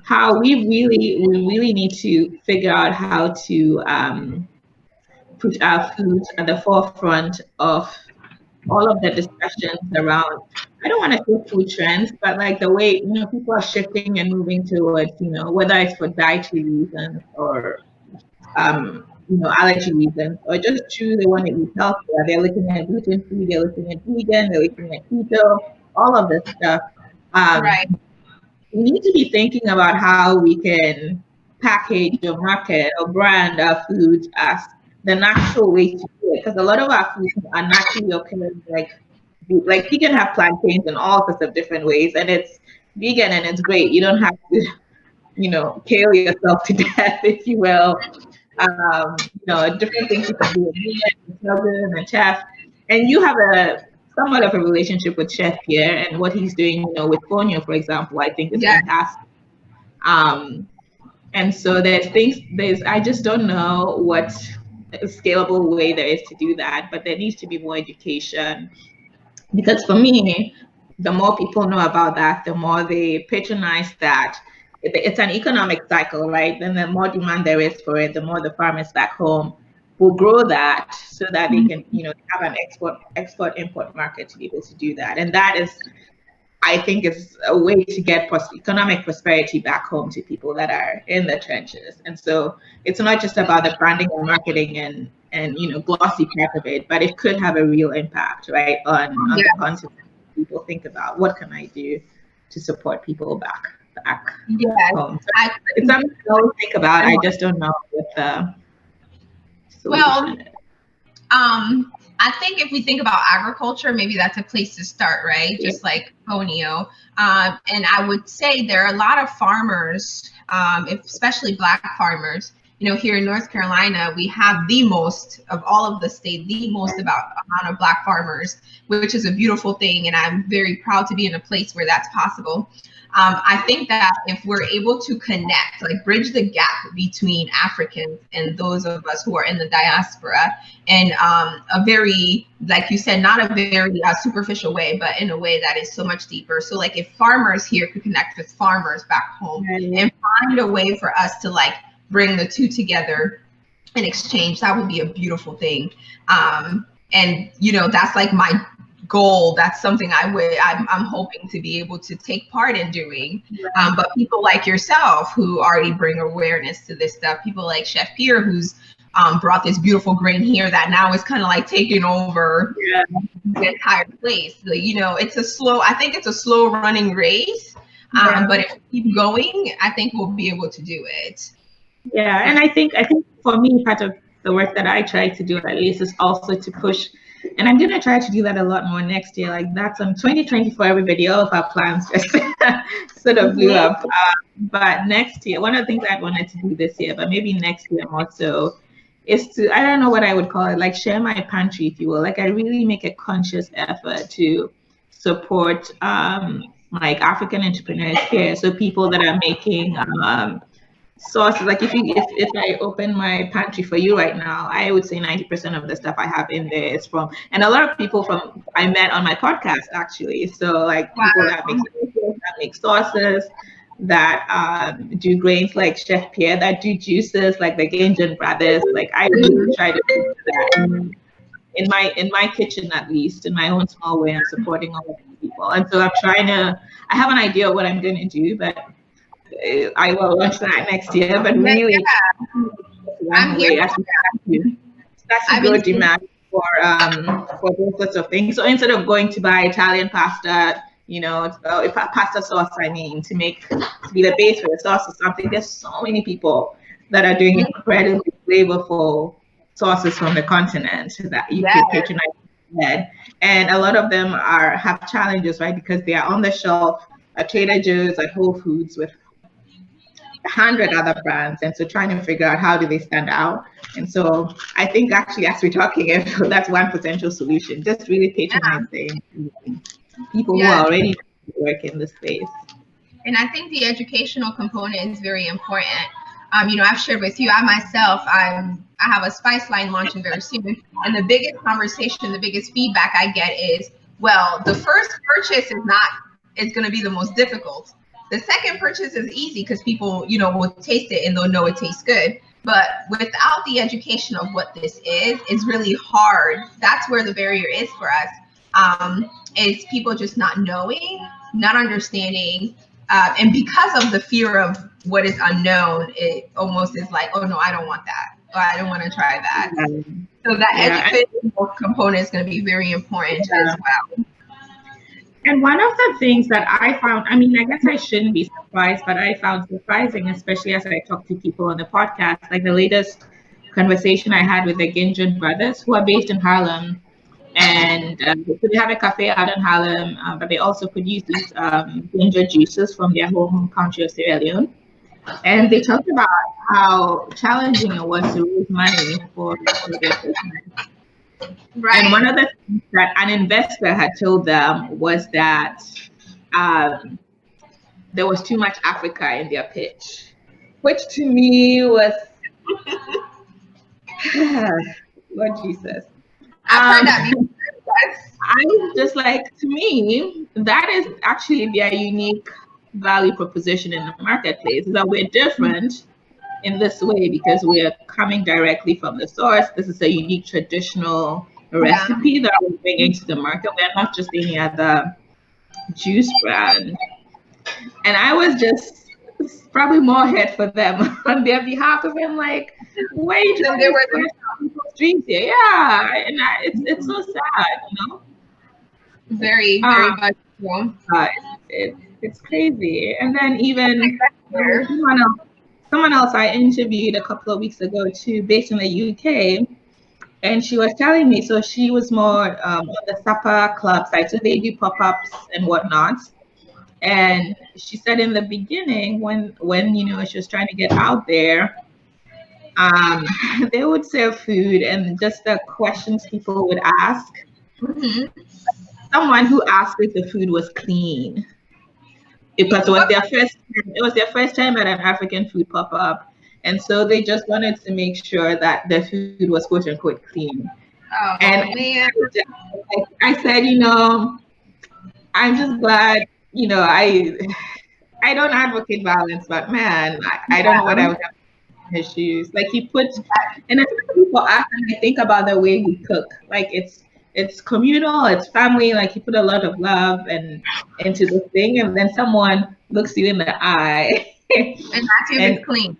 Speaker 2: how we really need to figure out how to put our food at the forefront of all of the discussions around, I don't want to say food trends, but like the way, people are shifting and moving towards, whether it's for dietary reasons or, allergy reasons, or just true they want to eat healthier. They're looking at gluten-free, they're looking at vegan, they're looking at keto, all of this stuff. We need to be thinking about how we can package or market or brand our foods as the natural way to do it, because a lot of our foods are naturally occurring, like you can have plantains in all sorts of different ways, and it's vegan and it's great. You don't have to, kill yourself to death, if you will. Different things you can do with vegan and chef, and you have somewhat of a relationship with Chef Pierre and what he's doing, with Fonio, for example, I think is fantastic. And so I just don't know what a scalable way there is to do that, but there needs to be more education, because for me, the more people know about that, the more they patronize that. It's an economic cycle, right? Then the more demand there is for it, the more the farmers back home will grow that so that they can, have an export-import market to be able to do that. And that is, I think, is a way to get economic prosperity back home to people that are in the trenches. And so it's not just about the branding and marketing and glossy part of it, but it could have a real impact, right, on the concept people think about. What can I do to support people back home? So it's something I always think about. I just don't know what the solution is.
Speaker 5: I think if we think about agriculture, maybe that's a place to start, right? Yeah. Just like Fonio. And I would say there are a lot of farmers, especially Black farmers. Here in North Carolina, we have the most of all of the state, the most amount of Black farmers, which is a beautiful thing. And I'm very proud to be in a place where that's possible. I think that if we're able to connect, like bridge the gap between Africans and those of us who are in the diaspora in a very, like you said, not a very superficial way, but in a way that is so much deeper. So like if farmers here could connect with farmers back home and find a way for us to like bring the two together in exchange, that would be a beautiful thing. And that's like my goal. That's something I'm hoping to be able to take part in doing. But people like yourself who already bring awareness to this stuff, people like Chef Pierre, who's brought this beautiful grain here that now is kind of like taking over the entire place. It's a slow running race. But if we keep going, I think we'll be able to do it.
Speaker 2: Yeah, and I think for me, part of the work that I try to do at least is also to push. And I'm going to try to do that a lot more next year. Like that's 2024, everybody, all of our plans just sort of blew up. But next year, one of the things I wanted to do this year, but maybe next year more so, is to, I don't know what I would call it, like share my pantry, if you will. Like I really make a conscious effort to support like African entrepreneurs here. So people that are making sauces, like if I open my pantry for you right now, I would say 90% of the stuff I have in there is from, and a lot of people I met on my podcast actually. So like people that make sauces, that do grains like Chef Pierre, that do juices like the Gainjan brothers. Like I really try to do that in my kitchen, at least in my own small way. I'm supporting all of these people. And so I have an idea of what I'm going to do, but I will launch that next year. But really,
Speaker 5: I'm here.
Speaker 2: That's a good demand for those sorts of things. So instead of going to buy Italian pasta, pasta sauce, to be the base for the sauce or something, there's so many people that are doing incredibly flavorful sauces from the continent that you can patronize. And a lot of them have challenges, right? Because they are on the shelf at Trader Joe's, at Whole Foods with 100 other brands, and so trying to figure out how do they stand out. And so I think actually, as we're talking, that's one potential solution, just really patronizing people who are already work in the space.
Speaker 5: And I think the educational component is very important. I've shared with you, I have a spice line launching very soon, and the biggest conversation, the biggest feedback I get is, well, the first purchase is going to be the most difficult. The second purchase is easy because people, will taste it and they'll know it tastes good. But without the education of what this is, it's really hard. That's where the barrier is for us, is people just not knowing, not understanding. And because of the fear of what is unknown, it almost is like, oh no, I don't want that. Or I don't want to try that. So that educational component is going to be very important as well.
Speaker 2: And one of the things that I found, I guess I shouldn't be surprised, but I found surprising, especially as I talk to people on the podcast, like the latest conversation I had with the Ginjan brothers, who are based in Harlem. And so they have a cafe out in Harlem, but they also produce these ginger juices from their home country of Sierra Leone. And they talked about how challenging it was to raise money for their business. Right. And one of the things that an investor had told them was that there was too much Africa in their pitch, which to me was, Lord Jesus.
Speaker 5: I've heard that before.
Speaker 2: I was just like, to me, that is actually their unique value proposition in the marketplace, is that we're different in this way because we are coming directly from the source. This is a unique traditional recipe that we're bringing to the market. We're not just any other juice brand. And I was just probably more head for them on their behalf of them, like, wait, there were people's dreams here. Yeah, and it's so sad,
Speaker 5: Very, very much so.
Speaker 2: It's crazy. And then even someone else I interviewed a couple of weeks ago too, based in the UK, and she was telling me, so she was more on the supper club side, so they do pop-ups and whatnot. And she said in the beginning, when she was trying to get out there, they would serve food, and just the questions people would ask. Mm-hmm. Someone who asked if the food was clean, because it was their first time at an African food pop-up, and so they just wanted to make sure that the food was quote unquote clean.
Speaker 5: Oh,
Speaker 2: and
Speaker 5: man.
Speaker 2: I said, I'm just glad, I don't advocate violence, but man, I don't know what I would have in his shoes. Like and especially for us, and I think about the way we cook, like it's communal, it's family, like you put a lot of love into the thing, and then someone looks you in the eye
Speaker 5: and that's if it's clean.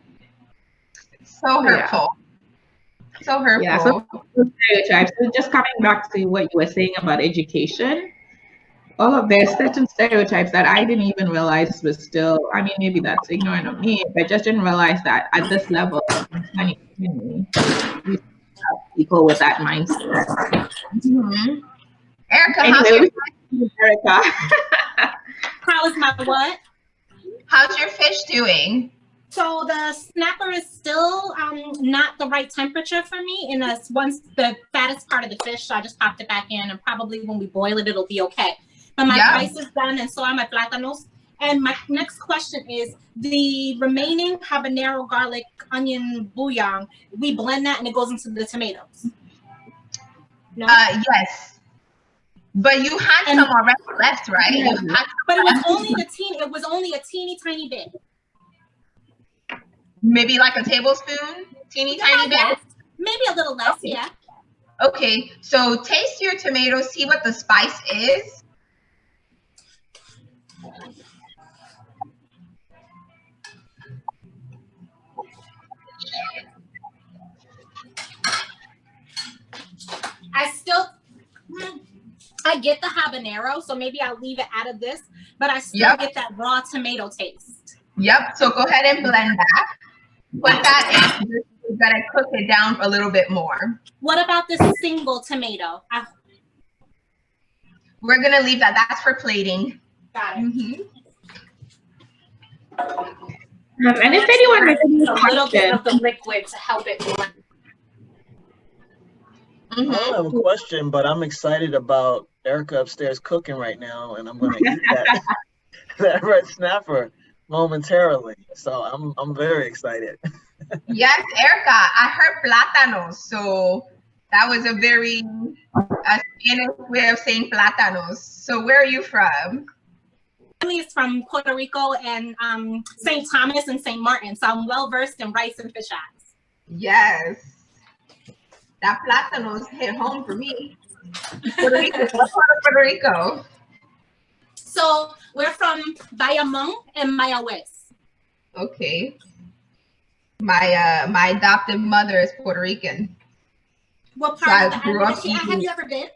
Speaker 5: So hurtful. Yeah. So hurtful.
Speaker 2: Yeah, so stereotypes. So just coming back to what you were saying about education, there's certain stereotypes that I didn't even realize was still, maybe that's ignorant of me, but I just didn't realize that at this level, we have people with that mindset.
Speaker 5: Mm-hmm. Erica,
Speaker 2: Erica.
Speaker 4: How is my what?
Speaker 5: How's your fish doing?
Speaker 4: So the snapper is still not the right temperature for me, and once the fattest part of the fish, so I just popped it back in, and probably when we boil it, it'll be okay. But my rice is done, and so are my plátanos. And my next question is, the remaining habanero, garlic, onion bouillon, we blend that and it goes into the tomatoes? No?
Speaker 5: Yes. But you had some already left, right?
Speaker 4: Yeah. But it was only a teeny tiny bit.
Speaker 5: Maybe like a tablespoon? Tiny bit?
Speaker 4: Maybe a little less, yeah.
Speaker 5: Okay, so taste your tomatoes, see what the spice is.
Speaker 4: I get the habanero, so maybe I'll leave it out of this, but I still get that raw tomato taste.
Speaker 5: Yep. So go ahead and blend that. Put that in. You gotta cook it down a little bit more.
Speaker 4: What about this single tomato?
Speaker 5: We're gonna leave that. That's for plating.
Speaker 4: Got it.
Speaker 5: Mm-hmm.
Speaker 2: And if anyone has any
Speaker 4: a little bit
Speaker 2: questions,
Speaker 4: of the liquid to help it blend.
Speaker 1: I don't have a question, but I'm excited about Erica upstairs cooking right now, and I'm gonna eat that that red snapper momentarily. So I'm very excited.
Speaker 5: Yes, Erica, I heard plátanos, so that was a very Spanish way of saying plátanos. So where are you from?
Speaker 4: Family is from Puerto Rico and St. Thomas and St. Martin, so I'm well versed in rice and fish eyes.
Speaker 5: Yes, that plátanos hit home for me. Puerto Rico, what part of Puerto Rico?
Speaker 4: So we're from Bayamón and Mayagüez.
Speaker 5: Okay. My adoptive mother is Puerto Rican.
Speaker 4: What part
Speaker 5: So
Speaker 4: of the island? Have you ever been?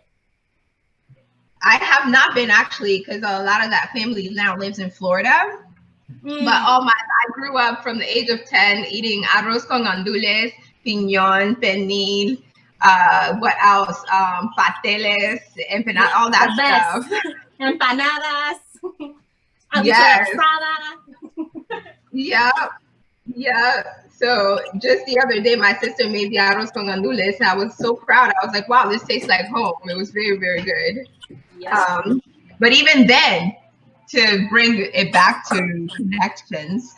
Speaker 5: I have not been actually, because a lot of that family now lives in Florida. But I grew up from the age of 10 eating arroz con gandules, piñón, pernil, what else? Pasteles, empanadas, all that stuff.
Speaker 4: Empanadas.
Speaker 5: Yes. Yeah. Yeah. So just the other day, my sister made the arroz con gandules, and I was so proud. I was like, wow, this tastes like home. It was very, very good. Yes. But even then, to bring it back to connections,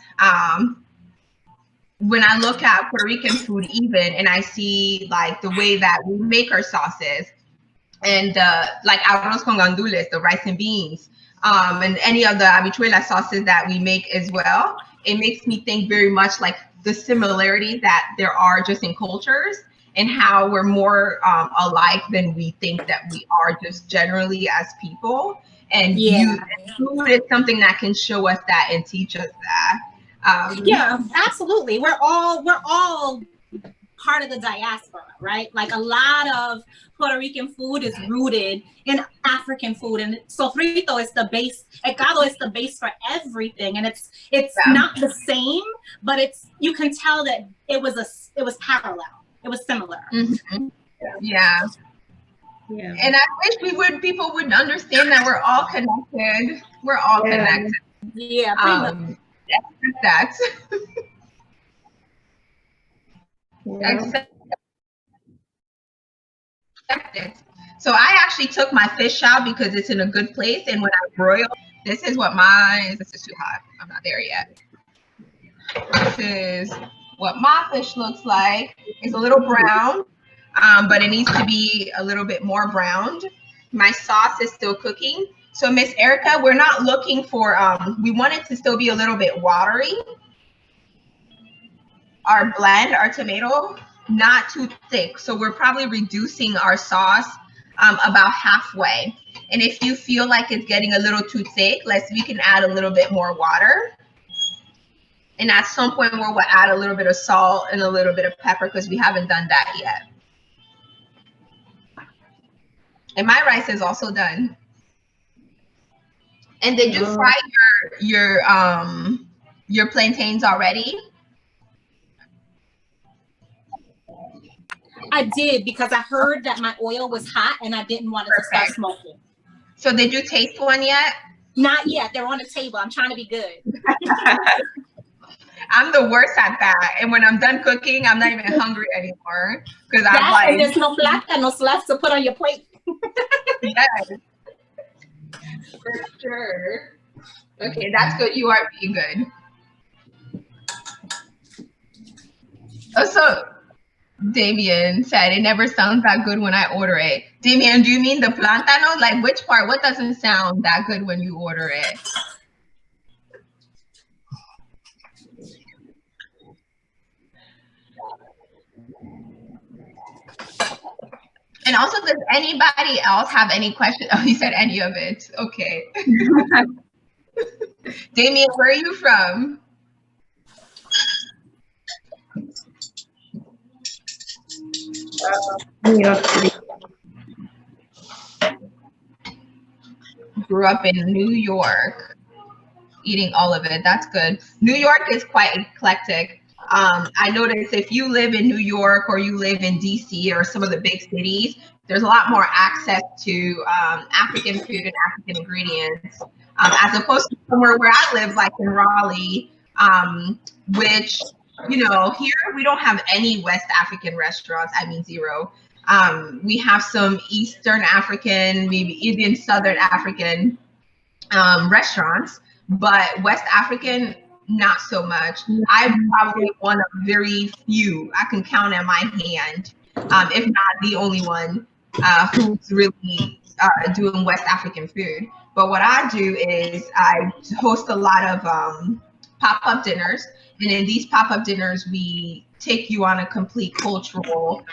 Speaker 5: when I look at Puerto Rican food even, and I see like the way that we make our sauces, and like arroz con gandules, the rice and beans, and any of the habichuela sauces that we make as well, it makes me think very much like the similarities that there are just in cultures, and how we're more alike than we think that we are just generally as people. And food is something that can show us that and teach us that.
Speaker 4: Yeah, absolutely. We're all part of the diaspora, right? Like a lot of Puerto Rican food is rooted in African food, and sofrito is the base. Ecado is the base for everything, and it's not the same, but you can tell that it was parallel. It was similar.
Speaker 5: Mm-hmm. Yeah. And I wish people would understand that we're all connected. We're all connected.
Speaker 4: Yeah.
Speaker 5: That. Accept it. So I actually took my fish out because it's in a good place, and when I broil, this is too hot. I'm not there yet. This is what my fish looks like. It's a little brown, but it needs to be a little bit more browned. My sauce is still cooking. So Miss Erica, we're not looking for, we want it to still be a little bit watery. Our blend, our tomato, not too thick. So we're probably reducing our sauce about halfway. And if you feel like it's getting a little too thick, we can add a little bit more water. And at some point, we'll add a little bit of salt and a little bit of pepper, because we haven't done that yet. And my rice is also done. And did you fry your plantains already?
Speaker 4: I did, because I heard that my oil was hot and I didn't want it to start smoking.
Speaker 5: So did you taste one yet?
Speaker 4: Not yet. They're on the table. I'm trying to be good.
Speaker 5: I'm the worst at that. And when I'm done cooking, I'm not even hungry anymore, because I'm like,
Speaker 4: and there's no plátanos left to put on your plate.
Speaker 5: Yes, for sure. Okay, that's good. You are being good. Oh, so Damien said it never sounds that good when I order it. Damien, do you mean the plátano? Like which part? What doesn't sound that good when you order it? And also, does anybody else have any questions? Oh, he said any of it. Okay. Damien, where are you from?
Speaker 2: New York City.
Speaker 5: Grew up in New York, eating all of it. That's good. New York is quite eclectic. I noticed if you live in New York or you live in DC or some of the big cities, there's a lot more access to African food and African ingredients, as opposed to somewhere where I live, like in Raleigh, which, you know, here we don't have any West African restaurants. I mean, zero. We have some Eastern African, maybe even Southern African restaurants, but West African, not so much. I'm probably one of very few, I can count on my hand, if not the only one, who's really doing West African food. But what I do is I host a lot of pop-up dinners. And in these pop-up dinners, we take you on a complete cultural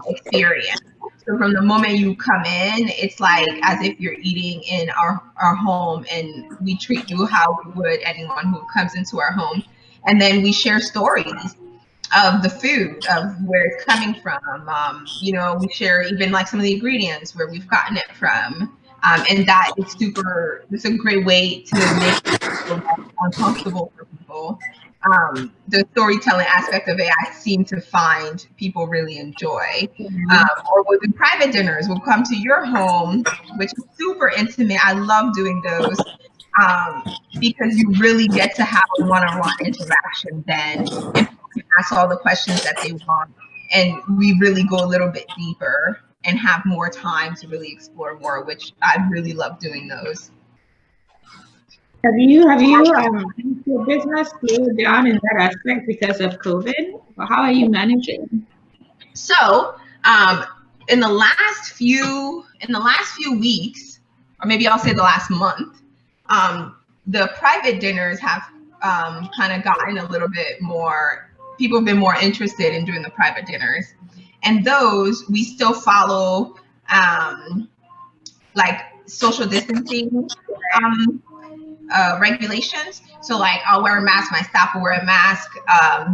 Speaker 5: experience. So from the moment you come in, it's like as if you're eating in our home, and we treat you how we would anyone who comes into our home. And then we share stories of the food, of where it's coming from. You know, we share even like some of the ingredients, where we've gotten it from. And that is it's a great way to make it feel uncomfortable for people. The storytelling aspect of it, I seem to find people really enjoy. Or with the private dinners, we'll come to your home, which is super intimate. I love doing those, because you really get to have a one-on-one interaction then, and people can ask all the questions that they want, and we really go a little bit deeper and have more time to really explore more, which I really love doing those.
Speaker 2: Have your business slowed down in that aspect because of COVID? Or how are you managing?
Speaker 5: So, in the last few weeks, or maybe I'll say the last month, the private dinners have kind of gotten a little bit more. People have been more interested in doing the private dinners, and those we still follow, like social distancing regulations. So like I'll wear a mask, my staff will wear a mask.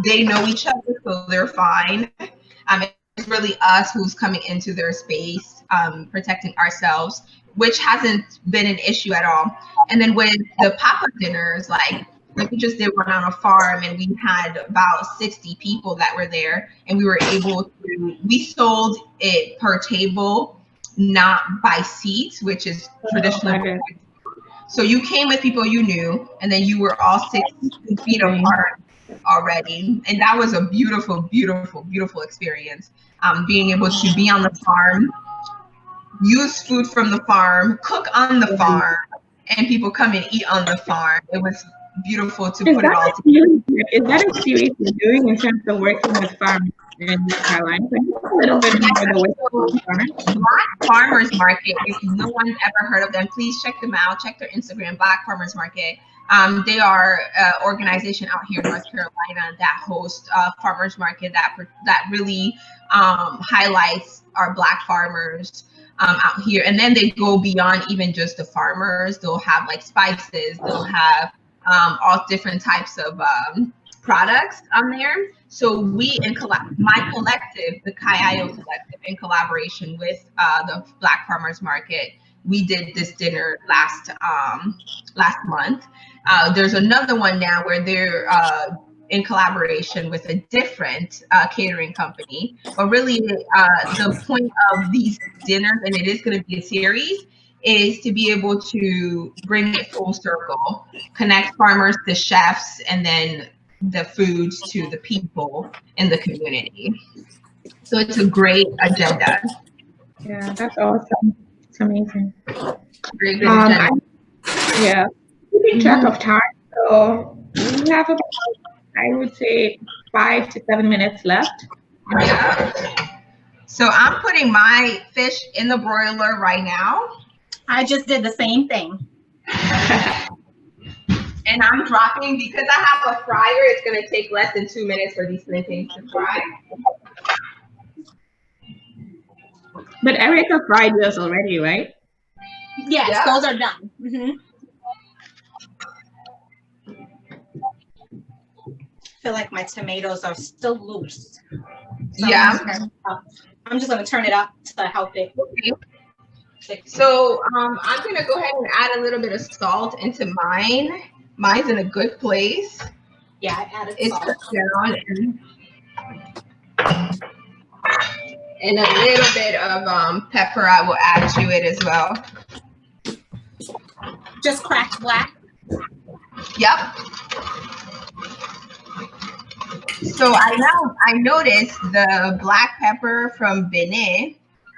Speaker 5: They know each other, so they're fine. It's really us who's coming into their space, protecting ourselves, which hasn't been an issue at all. And then with the pop-up dinners, like we just did one on a farm, and we had about 60 people that were there, and we were able to, we sold it per table, not by seats, which is traditional. So you came with people you knew, and then you were all 6 feet apart already. And that was a beautiful, beautiful, beautiful experience. Being able to be on the farm, use food from the farm, cook on the farm, and people come and eat on the farm. It was beautiful to put it all together.
Speaker 2: Is that a series you're doing in terms of working with farms in North Carolina? A little bit more
Speaker 5: Black Farmers Market. If no one's ever heard of them, please check them out. Check their Instagram, Black Farmers Market. They are an organization out here in North Carolina that hosts a farmers market that really highlights our Black farmers out here. And then they go beyond even just the farmers. They'll have like spices. They'll have all different types of products on there. So we, my collective, the Kaiayo Collective, in collaboration with the Black Farmers Market, we did this dinner last month. There's another one now where they're in collaboration with a different catering company. But really, the point of these dinners, and it is going to be a series, is to be able to bring it full circle, connect farmers to chefs, and then the foods to the people in the community. So it's a great agenda.
Speaker 2: Yeah, that's awesome. It's amazing.
Speaker 5: Very good agenda.
Speaker 2: Yeah, keeping track of time. So we have about, I would say, 5 to 7 minutes left.
Speaker 5: Yeah. So I'm putting my fish in the broiler right now.
Speaker 4: I just did the same thing.
Speaker 5: And I'm dropping, because I have a fryer, it's going to take less than 2 minutes for these things to fry.
Speaker 2: But Erica fried yours already, right?
Speaker 4: Yes, those are done. Mm-hmm. feel like my tomatoes are still loose. So
Speaker 5: Yeah.
Speaker 4: I'm just gonna turn it up to help it.
Speaker 5: Okay. So I'm gonna go ahead and add a little bit of salt into mine. Mine's in a good place.
Speaker 4: Yeah, I added
Speaker 5: It's
Speaker 4: salt.
Speaker 5: down and a little bit of pepper I will add to it as well.
Speaker 4: Just cracked black.
Speaker 5: Yep. So I noticed the black pepper from Benin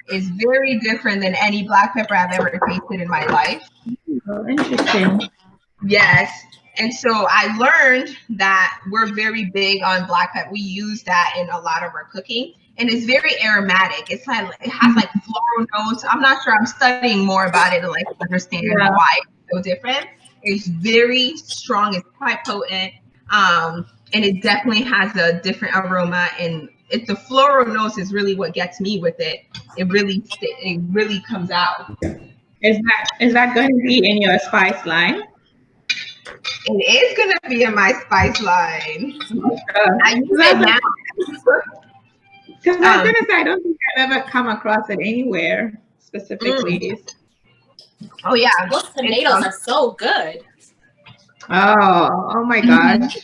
Speaker 5: is very different than any black pepper I've ever tasted in my life.
Speaker 2: Oh, interesting.
Speaker 5: Yes. And so I learned that we're very big on black pepper. We use that in a lot of our cooking. And it's very aromatic. It's like, it has like floral notes. I'm not sure. I'm studying more about it to like understand why it's so different. It's very strong. It's quite potent. And it definitely has a different aroma. And the floral notes is really what gets me with it. It really comes out.
Speaker 2: Is that going to be in your spice line?
Speaker 5: It is going to be in my spice line. I use it now.
Speaker 2: Because I was going to say, I don't think I've ever come across it anywhere specifically.
Speaker 5: Oh, yeah.
Speaker 4: Those tomatoes are so good.
Speaker 2: Oh my gosh.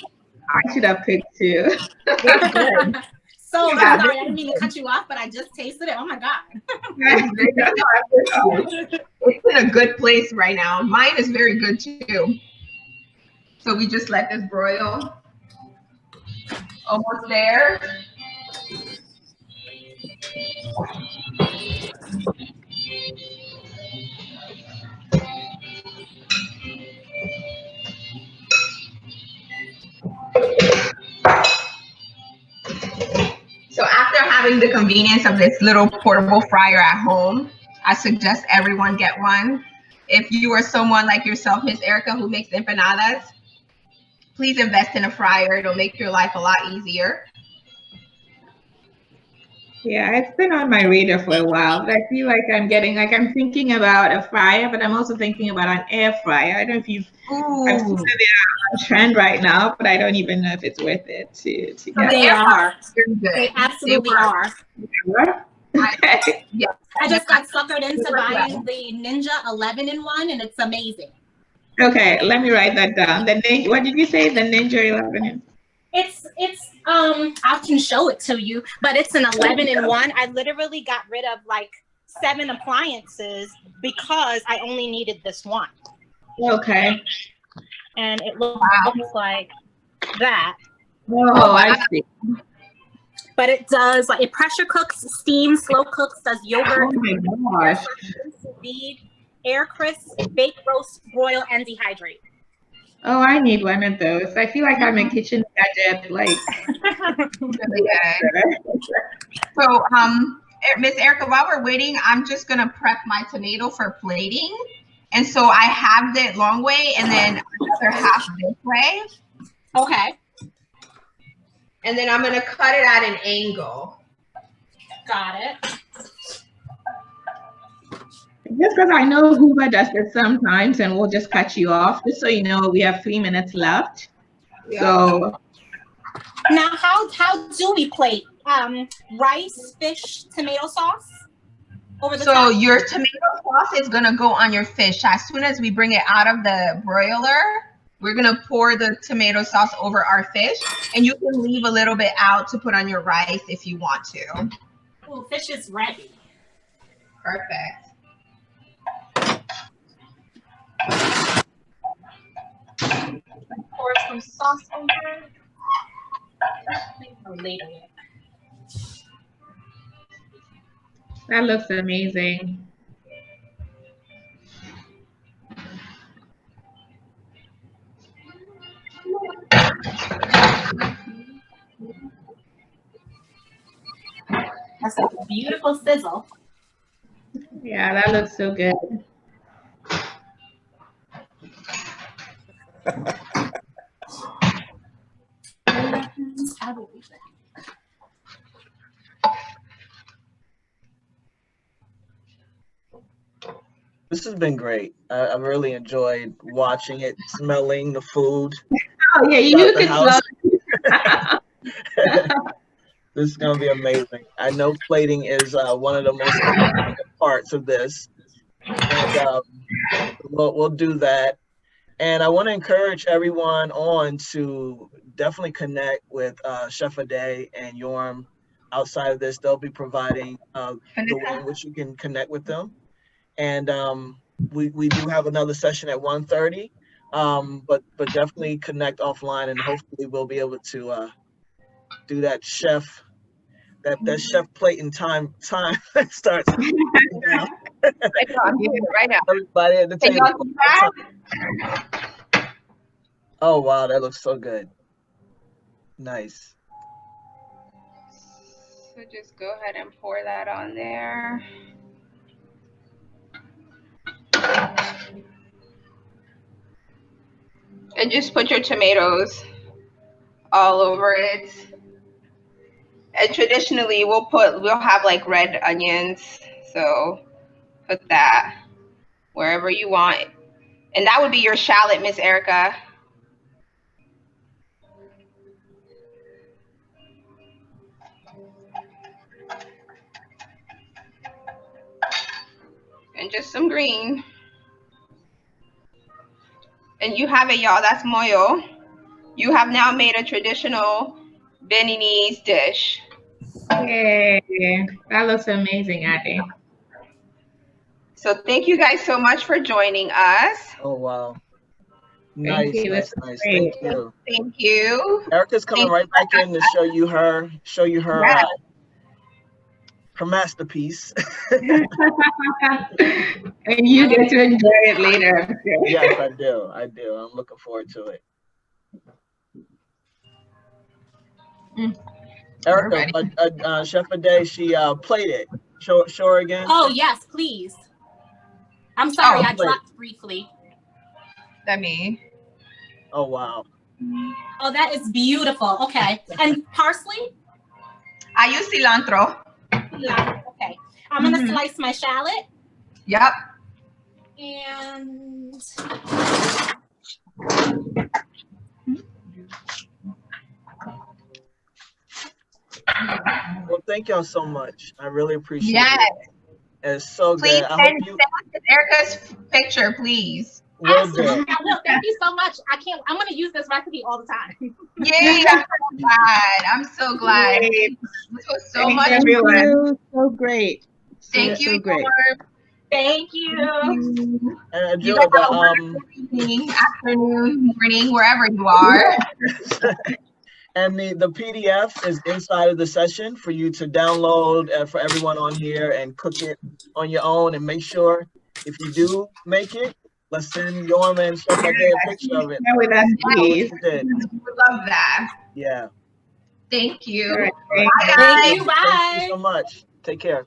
Speaker 2: I should have picked too.
Speaker 4: They're good. So sorry, I didn't mean to cut you off, but I just tasted it. Oh my God.
Speaker 5: It's in a good place right now. Mine is very good too. So we just let this broil. Almost there. So after having the convenience of this little portable fryer at home, I suggest everyone get one. If you are someone like yourself, Miss Erica, who makes empanadas, please invest in a fryer. It'll make your life a lot easier.
Speaker 2: Yeah, it's been on my radar for a while, but I feel like I'm thinking about a fryer, but I'm also thinking about an air fryer. I don't know if I've seen that they're on trend right now, but I don't even know if it's worth it to get.
Speaker 4: They are. They absolutely are.
Speaker 2: Okay.
Speaker 5: Yeah.
Speaker 4: I just got suckered into buying the Ninja 11-in-1, and it's amazing.
Speaker 2: Okay, let me write that down. What did you say? The Ninja 11?
Speaker 4: It's I can show it to you, but it's an 11-in-1. I literally got rid of like 7 appliances because I only needed this one.
Speaker 2: Okay.
Speaker 4: And it looks like that.
Speaker 2: Oh, I see.
Speaker 4: But it does, like, it pressure cooks, steams, slow cooks, does yogurt,
Speaker 2: oh my gosh,
Speaker 4: sous vide, air crisp, bake, roast, broil, and dehydrate.
Speaker 2: Oh, I need one of those. I feel like I'm a kitchen gadget, like.
Speaker 5: So, Miss Erica, while we're waiting, I'm just gonna prep my tomato for plating. And so I halved it long way and then another half this way.
Speaker 4: Okay.
Speaker 5: And then I'm gonna cut it at an angle.
Speaker 4: Got it.
Speaker 2: Just because I know Hoover does this sometimes and we'll just cut you off. Just so you know, we have 3 minutes left. Yeah. So
Speaker 4: now how do we plate? Rice, fish, tomato sauce over the top?
Speaker 5: Your tomato sauce is gonna go on your fish. As soon as we bring it out of the broiler, we're gonna pour the tomato sauce over our fish, and you can leave a little bit out to put on your rice if you want to.
Speaker 4: Oh, fish is ready.
Speaker 5: Perfect.
Speaker 4: Pour some sauce over. Later.
Speaker 2: That looks amazing.
Speaker 4: That's a beautiful sizzle.
Speaker 2: Yeah, that looks so good.
Speaker 1: This has been great. I've really enjoyed watching it, smelling the food.
Speaker 2: Oh yeah, you can smell.
Speaker 1: This is gonna be amazing. I know plating is one of the most important parts of this, and we'll do that. And I want to encourage everyone on to definitely connect with Chef Adé and Yorm. Outside of this, they'll be providing the way in which you can connect with them. And we do have another session at 1:30, but definitely connect offline, and hopefully we'll be able to do that chef plating time starts now.
Speaker 5: I'm doing it right now.
Speaker 1: Everybody at the
Speaker 5: Can
Speaker 1: table.
Speaker 5: y'all see that?
Speaker 1: Oh wow, that looks so good. Nice.
Speaker 5: So just go ahead and pour that on there. And just put your tomatoes all over it. And traditionally we'll have like red onions. So put that wherever you want. And that would be your shallot, Miss Erica. And just some green. And you have it, y'all. That's moyo. You have now made a traditional Beninese dish.
Speaker 2: Yay. That looks amazing, Adé.
Speaker 5: So thank you guys so much for joining us.
Speaker 1: Oh wow.
Speaker 2: Thank
Speaker 1: Nice,
Speaker 2: you.
Speaker 1: nice,
Speaker 2: That's
Speaker 1: nice.
Speaker 2: great.
Speaker 1: Thank you.
Speaker 5: Thank you.
Speaker 1: Erica's coming right back in to show you her
Speaker 5: Yeah.
Speaker 1: her masterpiece.
Speaker 2: And you get to enjoy it later.
Speaker 1: Yes, I do. I'm looking forward to it. Erica, Chef Adé, she played it. Show her again.
Speaker 4: Oh yes, please. I'm sorry, I
Speaker 1: plate.
Speaker 4: dropped briefly.
Speaker 5: That me.
Speaker 1: Oh wow.
Speaker 4: Oh, that is beautiful. Okay, and parsley.
Speaker 5: I use cilantro.
Speaker 4: Yeah. Okay, I'm gonna slice my shallot.
Speaker 5: Yep.
Speaker 4: And
Speaker 1: Well, thank y'all so much. I really appreciate
Speaker 5: Yes.
Speaker 1: it. It's so
Speaker 5: Please
Speaker 1: good. I
Speaker 5: send
Speaker 1: hope you
Speaker 5: Erica's picture, please.
Speaker 1: will
Speaker 4: absolutely,
Speaker 1: do.
Speaker 4: I will. Thank you so much. I'm gonna use this recipe all the time.
Speaker 5: Yay! I'm so glad. I'm so glad.
Speaker 2: Yay.
Speaker 5: This was so
Speaker 2: Thank
Speaker 5: much.
Speaker 2: everyone.
Speaker 6: So great.
Speaker 5: Thank you,
Speaker 6: So great.
Speaker 5: Yorm.
Speaker 4: Thank you.
Speaker 1: And
Speaker 5: You guys have a wonderful evening, afternoon, morning, wherever you are.
Speaker 1: and the PDF is inside of the session for you to download for everyone on here and cook it on your own. And make sure if you do make it, let's send Yorm and Chef Adé a picture of it.
Speaker 2: Share with us, please.
Speaker 1: You did.
Speaker 5: We love that.
Speaker 1: Yeah.
Speaker 5: Thank you.
Speaker 2: All right.
Speaker 5: Bye,
Speaker 4: Thank
Speaker 5: guys.
Speaker 4: you. Bye.
Speaker 1: Thank you so much. Take care.